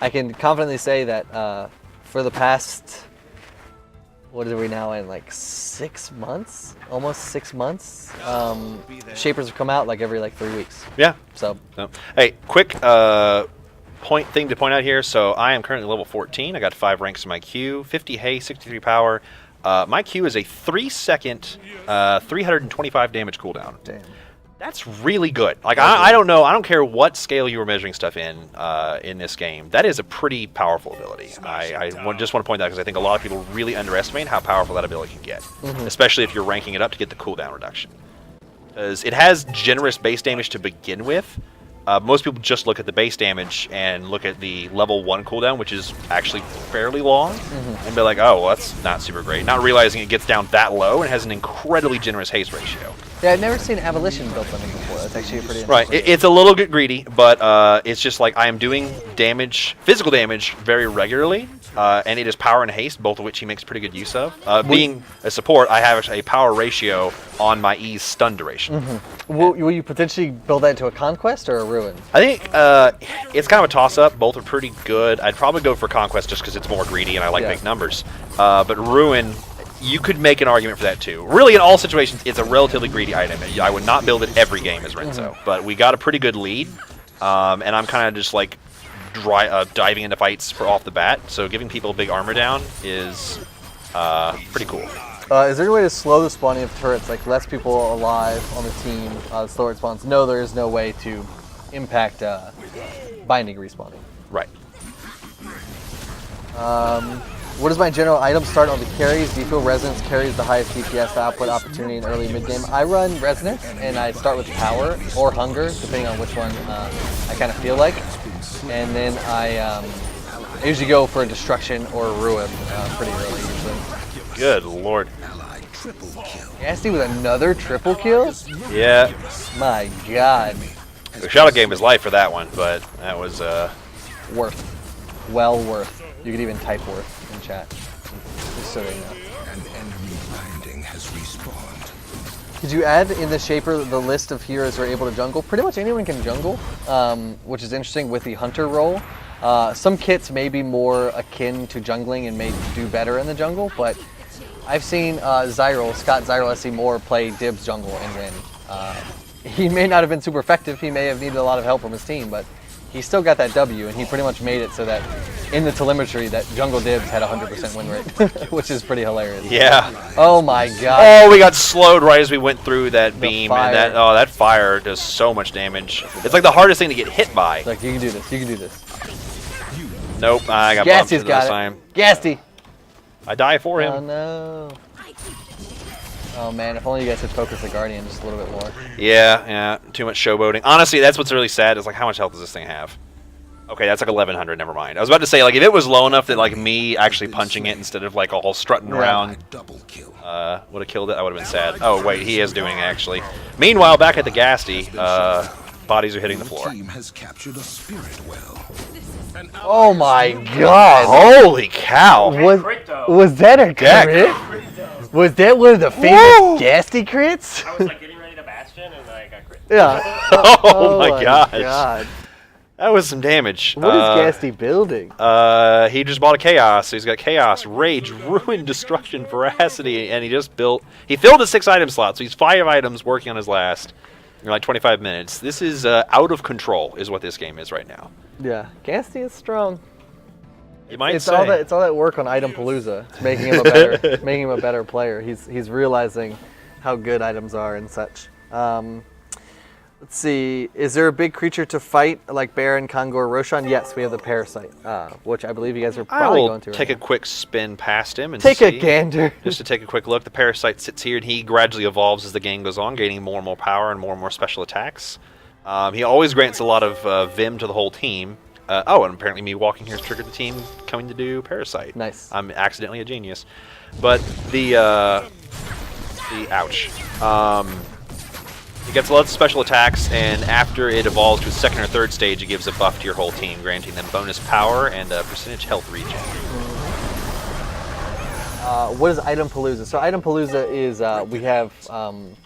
I can confidently say that for the past, what are we now in, like 6 months? Almost 6 months. Shapers have come out like every 3 weeks. Yeah. So No. Hey, quick thing to point out here. So I am currently level 14. I got 5 ranks in my Q, 50 haste, 63 power. My Q is a 3-second, 325 damage cooldown. damn. That's really good. Like I don't know. I don't care what scale you were measuring stuff in this game. That is a pretty powerful ability. I just want to point that out because I think a lot of people really underestimate how powerful that ability can get, especially if you're ranking it up to get the cooldown reduction. Because it has generous base damage to begin with. Most people just look at the base damage and look at the level 1 cooldown, which is actually fairly long, and be like, oh, well, that's not super great. Not realizing it gets down that low and has an incredibly generous haste ratio. Yeah, I've never seen Abolition built on it before. That's actually pretty interesting. Right, it's a little bit greedy, but it's just like I am doing damage, physical damage, very regularly, and it is power and haste, both of which he makes pretty good use of. Being a support, I have a power ratio on my E's stun duration. Will you potentially build that into a Conquest or a Ruin? I think it's kind of a toss-up. Both are pretty good. I'd probably go for Conquest just because it's more greedy and I like Yeah. big numbers. But Ruin, you could make an argument for that too. Really, in all situations, it's a relatively greedy item. I would not build it every game as Renzo, but we got a pretty good lead, and I'm kind of just like diving into fights off the bat. So giving people big armor down is pretty cool. Is there a way to slow the spawning of turrets, like less people alive on the team, slower it spawns? No, there is no way to impact binding respawning. Right. What is my general item start on the carries? Do you feel Resonance carries the highest DPS output opportunity in early mid-game? I run Resonance, and I start with Power or Hunger, depending on which one I kind of feel like. And then I usually go for Destruction or Ruin pretty early, usually. Good lord. Allied triple kill. Nasty with another triple kill? Yeah. My god. The Shadow game is life for that one, but that was Worth. Well worth. You could even type worth in chat. Just so they know. An enemy binding has respawned. Could you add in the Shaper the list of heroes who are able to jungle? Pretty much anyone can jungle, which is interesting with the Hunter role. Some kits may be more akin to jungling and may do better in the jungle, but I've seen Scott Zyril SC Moore play Dibs jungle and win. He may not have been super effective, he may have needed a lot of help from his team, but he still got that W, and he pretty much made it so that in the telemetry that jungle Dibs had 100% win rate, which is pretty hilarious. Yeah. Oh my god. Oh, we got slowed right as we went through that beam, fire. and that fire does so much damage. It's like the hardest thing to get hit by. Like, you can do this, you can do this. Nope, I got bumped Gasty's this got it. time. Gasty! I die for Oh him. no. Oh man, if only you guys had focused the Guardian just a little bit more. Yeah, too much showboating. Honestly, that's what's really sad, is like, how much health does this thing have? Okay, that's like 1100, never mind. I was about to say, like, if it was low enough that, like, me actually punching it instead of, like, all strutting around Double kill. would have killed it, I would have been sad. Oh, wait, he is doing it, actually. Meanwhile, back at the Gasty, bodies are hitting the floor. Team has captured a spirit well. Oh my god! Holy cow! Was that a Deck. crit? Was that one of the famous Woo! Gasty crits? I was like getting ready to Bastion and I got crit. Yeah. Oh my gosh. God. That was some damage. What is Gasty building? He just bought a Chaos. So he's got Chaos, Rage, Ruin, Destruction, Veracity, and he just built... He filled a 6 item slot, so he's 5 items working on his last in like 25 minutes. This is out of control, is what this game is right now. Yeah, Gasty is strong. You might It's say. all that work on Item Palooza. It's making him a better player. He's realizing how good items are and such. Let's see. Is there a big creature to fight like Baron, Kongor, Roshan? Yes, we have the Parasite, which I believe you guys are I probably will going to. take right a quick spin past him and Take a see. gander. Just to take a quick look, the Parasite sits here, and he gradually evolves as the game goes on, gaining more and more power and more special attacks. He always grants a lot of vim to the whole team. Oh, and apparently me walking here has triggered the team coming to do Parasite. Nice. I'm accidentally a genius. But the ouch. It gets a lot of special attacks, and after it evolves to a 2nd or 3rd stage, it gives a buff to your whole team, granting them bonus power and percentage health regen. What is Item Palooza? So Item Palooza is we have some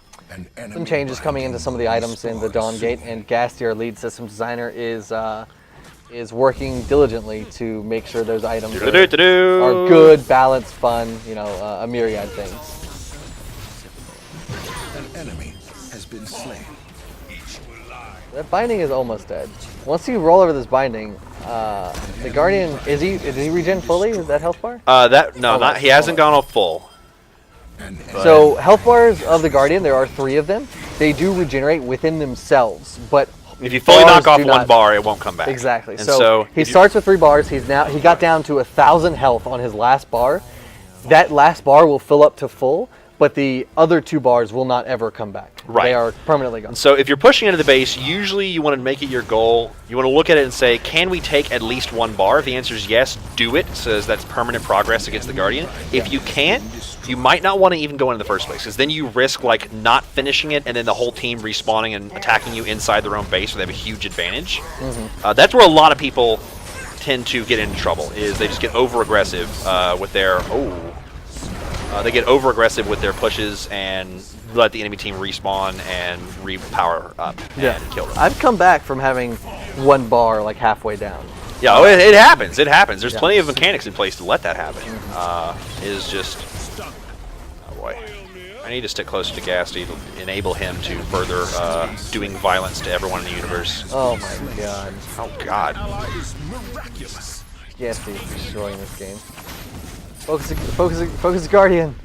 changes coming into some of the items in the Dawn Gate, and Gasty, our lead systems designer, is working diligently to make sure those items are good, balanced, fun, a myriad things. An enemy has been slain. That binding is almost dead. Once you roll over this binding, the Guardian, did he regen fully? Is that health bar? He hasn't gone all full. So health bars of the Guardian, there are 3 of them. They do regenerate within themselves, but If you fully knock bars off do one not- bar, it won't come back. Exactly. And So he starts with 3 bars. He got down to 1,000 health on his last bar. That last bar will fill up to full, but the other 2 bars will not ever come back. Right. They are permanently gone. So if you're pushing into the base, usually you want to make it your goal. You want to look at it and say, can we take at least 1 bar? If the answer is yes, do it, so that's permanent progress against the Guardian. If you can't, you might not want to even go in the first place, because then you risk like not finishing it and then the whole team respawning and attacking you inside their own base, so they have a huge advantage. That's where a lot of people tend to get into trouble, is they just get over-aggressive with their... they get over-aggressive with their pushes and let the enemy team respawn and re-power up and kill them. I've come back from having 1 bar like halfway down. Yeah, it happens. It happens. There's plenty of mechanics in place to let that happen. It is just... Oh, boy. I need to stick closer to Gasty to enable him to further doing violence to everyone in the universe. Oh my god. Oh, God. Gasty is destroying this game. Focus Guardian.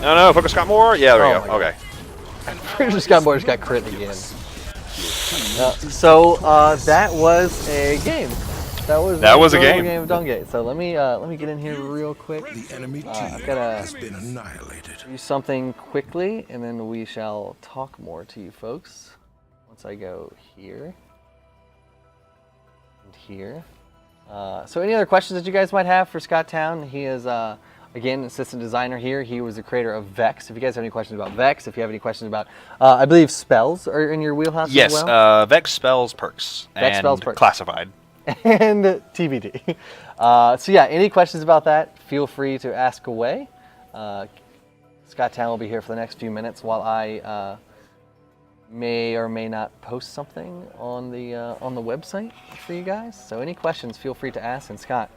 No, focus got more? Yeah, there Oh you my go. Okay. Just got crit again. That was a game. That was a game. Game of Dungate. So let me get in here real quick. The enemy team I've gotta has been annihilated. do something quickly, and then we shall talk more to you folks. Once I go here and here. So any other questions that you guys might have for Scott Town? He is again assistant designer here. He was the creator of Vex. If you guys have any questions about Vex, if you have any questions about, I believe spells are in your wheelhouse Yes, as well. Vex spells perks. Vex and spells perks. classified. And TBD. So yeah, any questions about that, feel free to ask away. Scott Town will be here for the next few minutes while I may or may not post something on the website for you guys. So any questions, feel free to ask. And Scott,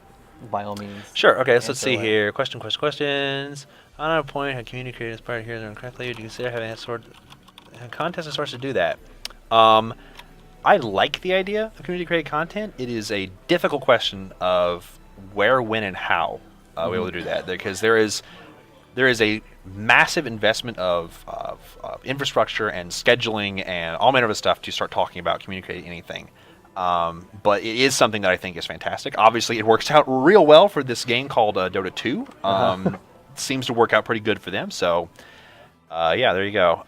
by all means. Sure. Okay. So let's see away. here. Questions. On a point, how communicated as part of here and correctly, would you consider having a sort of contest and source to do that? I like the idea of community created content. It is a difficult question of where, when, and how we're able to do that, because there is a massive investment of infrastructure and scheduling and all manner of stuff to start talking about communicating anything. But it is something that I think is fantastic. Obviously, it works out real well for this game called Dota 2. Seems to work out pretty good for them. So, yeah, there you go.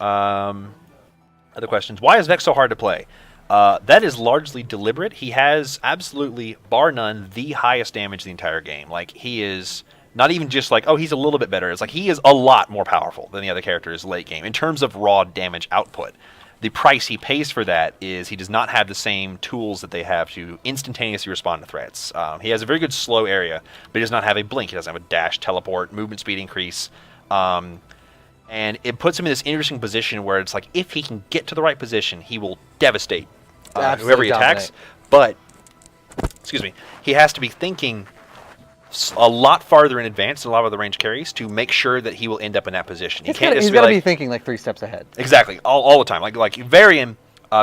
Other questions. Why is Vex so hard to play? That is largely deliberate. He has absolutely, bar none, the highest damage the entire game. Like, he is not even just like, oh, he's a little bit better. It's like he is a lot more powerful than the other characters late game in terms of raw damage output. The price he pays for that is he does not have the same tools that they have to instantaneously respond to threats. He has a very good slow area, but he does not have a blink. He doesn't have a dash, teleport, movement speed increase. And it puts him in this interesting position where it's like, if he can get to the right position, he will devastate whoever he attacks. But, excuse me, he has to be thinking a lot farther in advance than a lot of the range carries to make sure that he will end up in that position. He's got to be thinking like 3 steps ahead. Exactly, all the time. Like Varian,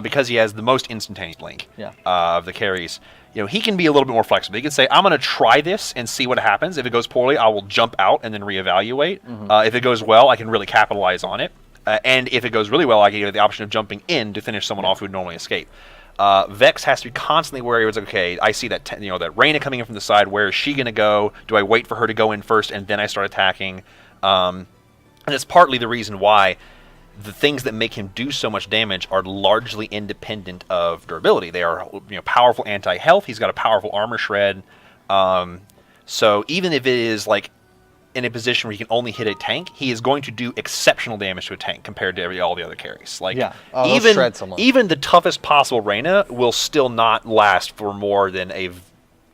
because he has the most instantaneous blink of the carries, you know, he can be a little bit more flexible. He can say, I'm going to try this and see what happens. If it goes poorly, I will jump out and then reevaluate. If it goes well, I can really capitalize on it. And if it goes really well, I can get the option of jumping in to finish someone off who would normally escape. Vex has to be constantly wary. It's like, okay, I see that that Reyna coming in from the side. Where is she going to go? Do I wait for her to go in first and then I start attacking? And it's partly the reason why the things that make him do so much damage are largely independent of durability. They are powerful anti-health. He's got a powerful armor shred. So even if it is like in a position where he can only hit a tank, he is going to do exceptional damage to a tank compared to all the other carries. Like even the toughest possible Reyna will still not last for more than a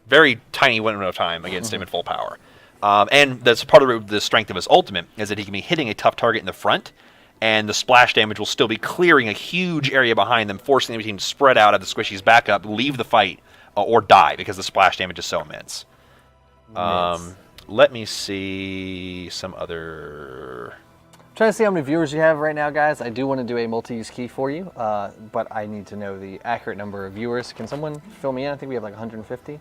very tiny window of time against him at full power. And that's part of the strength of his ultimate, is that he can be hitting a tough target in the front, and the splash damage will still be clearing a huge area behind them, forcing them to spread out at the squishies back up, leave the fight, or die because the splash damage is so immense. Let me see some other... I'm trying to see how many viewers you have right now, guys. I do want to do a multi-use key for you, but I need to know the accurate number of viewers. Can someone fill me in? I think we have like 150,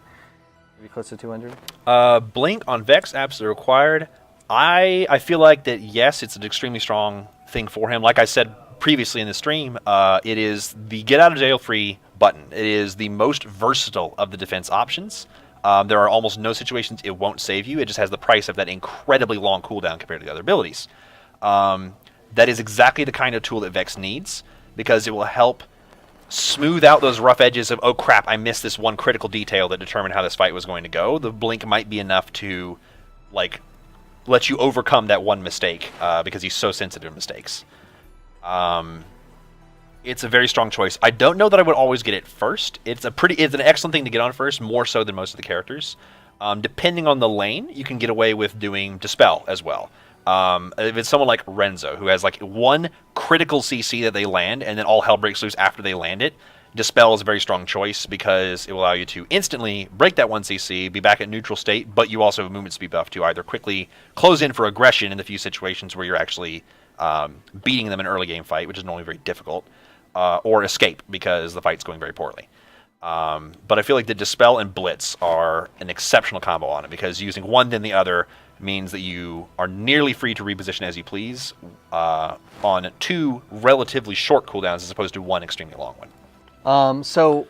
maybe close to 200. Blink on Vex, absolutely required. I feel like that, yes, it's an extremely strong thing for him. Like I said previously in the stream, it is the get out of jail free button. It is the most versatile of the defense options. There are almost no situations it won't save you. It just has the price of that incredibly long cooldown compared to the other abilities. That is exactly the kind of tool that Vex needs, because it will help smooth out those rough edges of, oh crap, I missed this one critical detail that determined how this fight was going to go. The blink might be enough to like let you overcome that one mistake, because he's so sensitive to mistakes. It's a very strong choice. I don't know that I would always get it first. It's an excellent thing to get on first, more so than most of the characters. Depending on the lane, you can get away with doing Dispel as well. If it's someone like Renzo, who has like one critical CC that they land, and then all hell breaks loose after they land it, Dispel is a very strong choice, because it will allow you to instantly break that one CC, be back at neutral state, but you also have movement speed buff to either quickly close in for aggression in the few situations where you're actually beating them in an early game fight, which is normally very difficult, or escape because the fight's going very poorly. But I feel like the Dispel and Blitz are an exceptional combo on it, because using one then the other means that you are nearly free to reposition as you please on 2 relatively short cooldowns as opposed to 1 extremely long one. So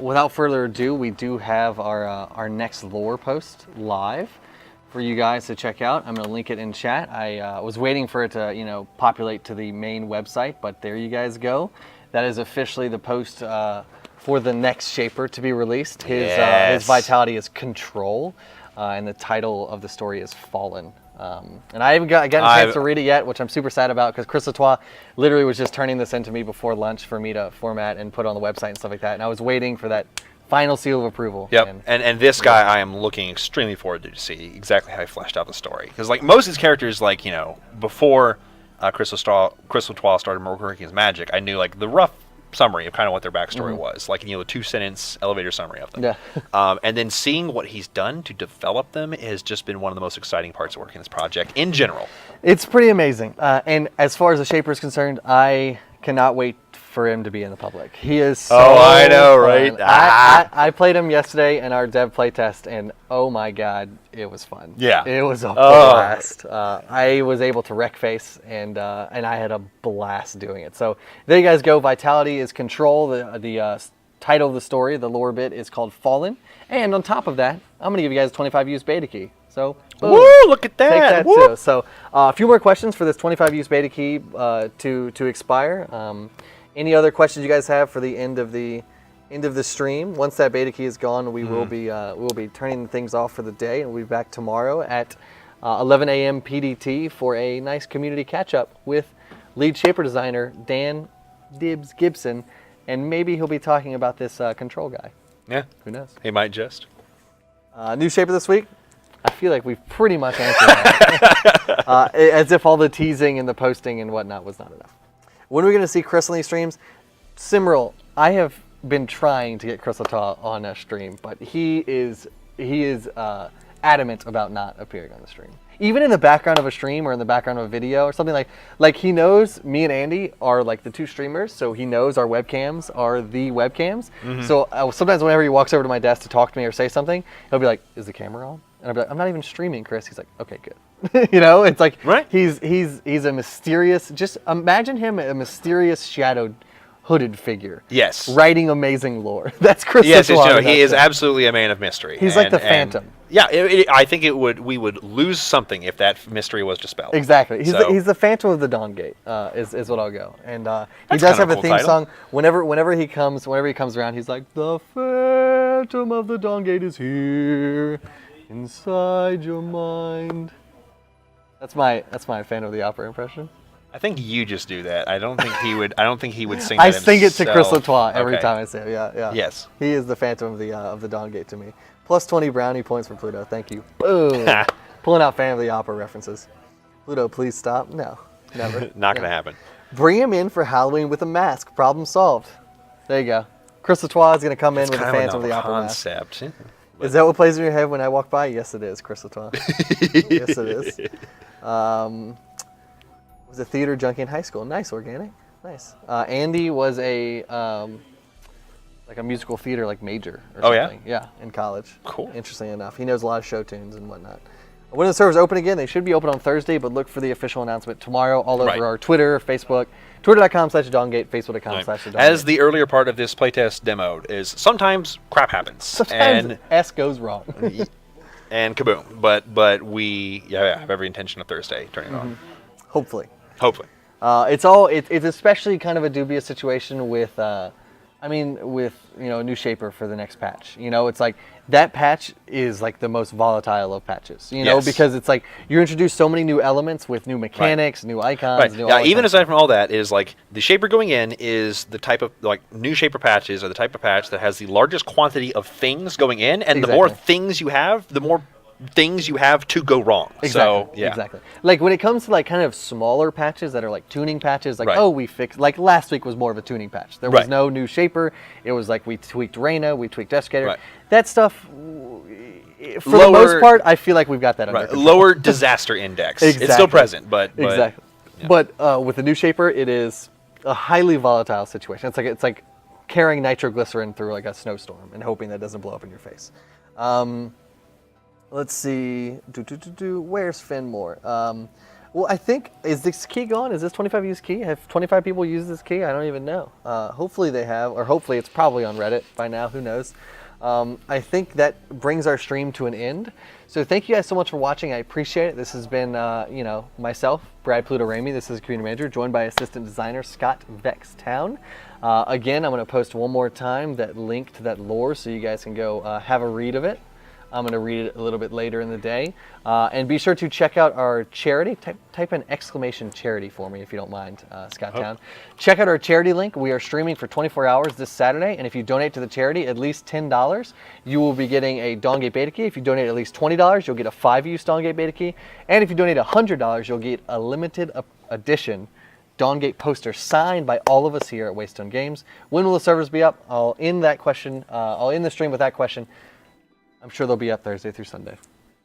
without further ado, we do have our next lore post live for you guys to check out. I'm going to link it in chat. I was waiting for it to populate to the main website, but there you guys go. That is officially the post for the next Shaper to be released. His vitality is Control, and the title of the story is Fallen. And I haven't gotten a chance to read it yet, which I'm super sad about, because Chris Latois literally was just turning this into me before lunch for me to format and put on the website and stuff like that. And I was waiting for that final seal of approval. Yep, and this guy I am looking extremely forward to see exactly how he fleshed out the story. Because like most of his characters, like, before Crystal Twa started working as Magic, I knew like the rough summary of kind of what their backstory was, like, you know, a 2-sentence elevator summary of them. Yeah. And then seeing what he's done to develop them has just been one of the most exciting parts of working this project in general. It's pretty amazing. And as far as the Shaper is concerned, I cannot wait for him to be in the public. He is so I know, fun. right? I played him yesterday in our dev playtest, and oh my god, it was fun. Yeah. It was a blast. I was able to wreck face, and I had a blast doing it. So there you guys go. Vitality is control. The title of the story, the lore bit, is called Fallen. And on top of that, I'm going to give you guys a 25 use beta key. So boom. Woo! Look at that. Take that Woo! too. So a few more questions for this 25 use beta key to expire. Any other questions you guys have for the end of the stream? Once that beta key is gone, we will be turning things off for the day, and we'll be back tomorrow at 11 a.m. PDT for a nice community catch up with lead Shaper designer Dan Dibs Gibson, and maybe he'll be talking about this control guy. Yeah. Who knows? He might just. New Shaper this week. I feel like we've pretty much answered that. As if all the teasing and the posting and whatnot was not enough. When are we going to see Chris on these streams? Simril, I have been trying to get Chris Lata on a stream, but he is adamant about not appearing on the stream. Even in the background of a stream or in the background of a video or something like he knows me and Andy are like the two streamers, so he knows our webcams are the webcams. So sometimes whenever he walks over to my desk to talk to me or say something, he'll be like, "Is the camera on?" And I'll be like, "I'm not even streaming, Chris." He's like, "Okay, good." You know, it's like Right. he's a mysterious. Just imagine him a mysterious shadowed, hooded figure. Yes. Writing amazing lore. That's Chris. Yes, Lata in a he is nutshell. absolutely a man of mystery. He's like the Phantom. Yeah, I think we would lose something if that mystery was dispelled. Exactly. He's So- he's the Phantom of the Dawn Gate. Is what I'll go. And he That's does kinda have a a cool theme title. song. Whenever he comes around, he's like, "The Phantom of the Dawn Gate is here, inside your mind." That's my Phantom of the Opera impression. I think you just do that. I don't think he would. I don't think he would sing. I that sing it to Chris himself. Latois every Okay. time I say it. Yeah. Yes. He is the Phantom of the Dawn Gate to me. Plus 20 brownie points for Pluto. Thank you. Boom. Pulling out Phantom of the Opera references. Pluto, please stop. No, never. Not gonna happen. Bring him in for Halloween with a mask. Problem solved. There you go. Chris Latois is going to come in It's with a kind of a Phantom of the novel Opera mask. concept. Is that what plays in your head when I walk by? Yes, it is, Chris Latois. Yes, it is. Was a theater junkie in high school. Nice, organic. Nice. Andy was a like a musical theater major or Oh, yeah? something. Yeah, in college. Cool. Interestingly enough, he knows a lot of show tunes and whatnot. When the servers open again, they should be open on Thursday, but look for the official announcement tomorrow all over Right. our Twitter, Facebook, twitter.com/dongate, facebook.com/dongate. As the earlier part of this playtest demoed is, sometimes crap happens. Sometimes S goes wrong. and kaboom. But we have every intention of Thursday turning it on. Hopefully. Hopefully. It's especially kind of a dubious situation with new Shaper for the next patch. It's like that patch is like the most volatile of patches. Yes. Because it's like you introduce so many new elements with new mechanics, new icons. Right. New all Yeah. that Even kind of aside from all that, is like the Shaper going in is the type of new Shaper patches are the type of patch that has the largest quantity of things going in, and the more Exactly. things you have, the more things you have to go wrong. Exactly. So, yeah. Exactly. Like when it comes to kind of smaller patches that are like tuning patches, Right. we fixed last week was more of a tuning patch. There was Right. no new Shaper. It was like we tweaked Reyna, we tweaked Desiccator. Right. That stuff for the most part, I feel like we've got that under Right. control. Lower disaster index. It's still Exactly. present, but Exactly. yeah. But with the new Shaper, it is a highly volatile situation. It's like carrying nitroglycerin through like a snowstorm and hoping that doesn't blow up in your face. Let's see. Where's Finmore? Well, I think, is this key gone? Is this 25 use key? Have 25 people used this key? I don't even know. Hopefully they have, or hopefully it's probably on Reddit by now. Who knows? I think that brings our stream to an end. So thank you guys so much for watching. I appreciate it. This has been, myself, Brad Pluto Ramey. This is community manager, joined by assistant designer Scott Vextown. Again, I'm going to post one more time that link to that lore so you guys can go have a read of it. I'm going to read it a little bit later in the day. And be sure to check out our charity. Type in !charity for me if you don't mind, Scott Town. Check out our charity link. We are streaming for 24 hours this Saturday. And if you donate to the charity at least $10, you will be getting a Dawngate beta key. If you donate at least $20, you'll get a 5-use Dawngate beta key. And if you donate $100, you'll get a limited edition Dawngate poster signed by all of us here at Waystone Games. When will the servers be up? I'll end that question. I'll end the stream with that question. I'm sure they'll be up Thursday through Sunday.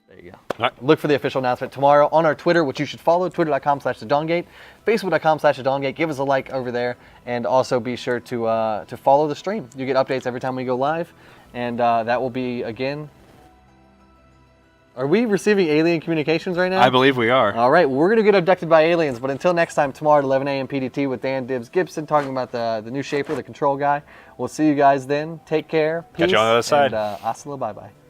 There you go. All right. Look for the official announcement tomorrow on our Twitter, which you should follow, twitter.com/thedawngate, facebook.com/thedawngate. Give us a like over there, and also be sure to follow the stream. You get updates every time we go live, and that will be, again... Are we receiving alien communications right now? I believe we are. All right, we're going to get abducted by aliens, but until next time, tomorrow at 11 a.m. PDT with Dan Dibbs Gibson talking about the new Shaper, the control guy. We'll see you guys then. Take care. Peace. Catch you on the other side. And hasta la bye-bye.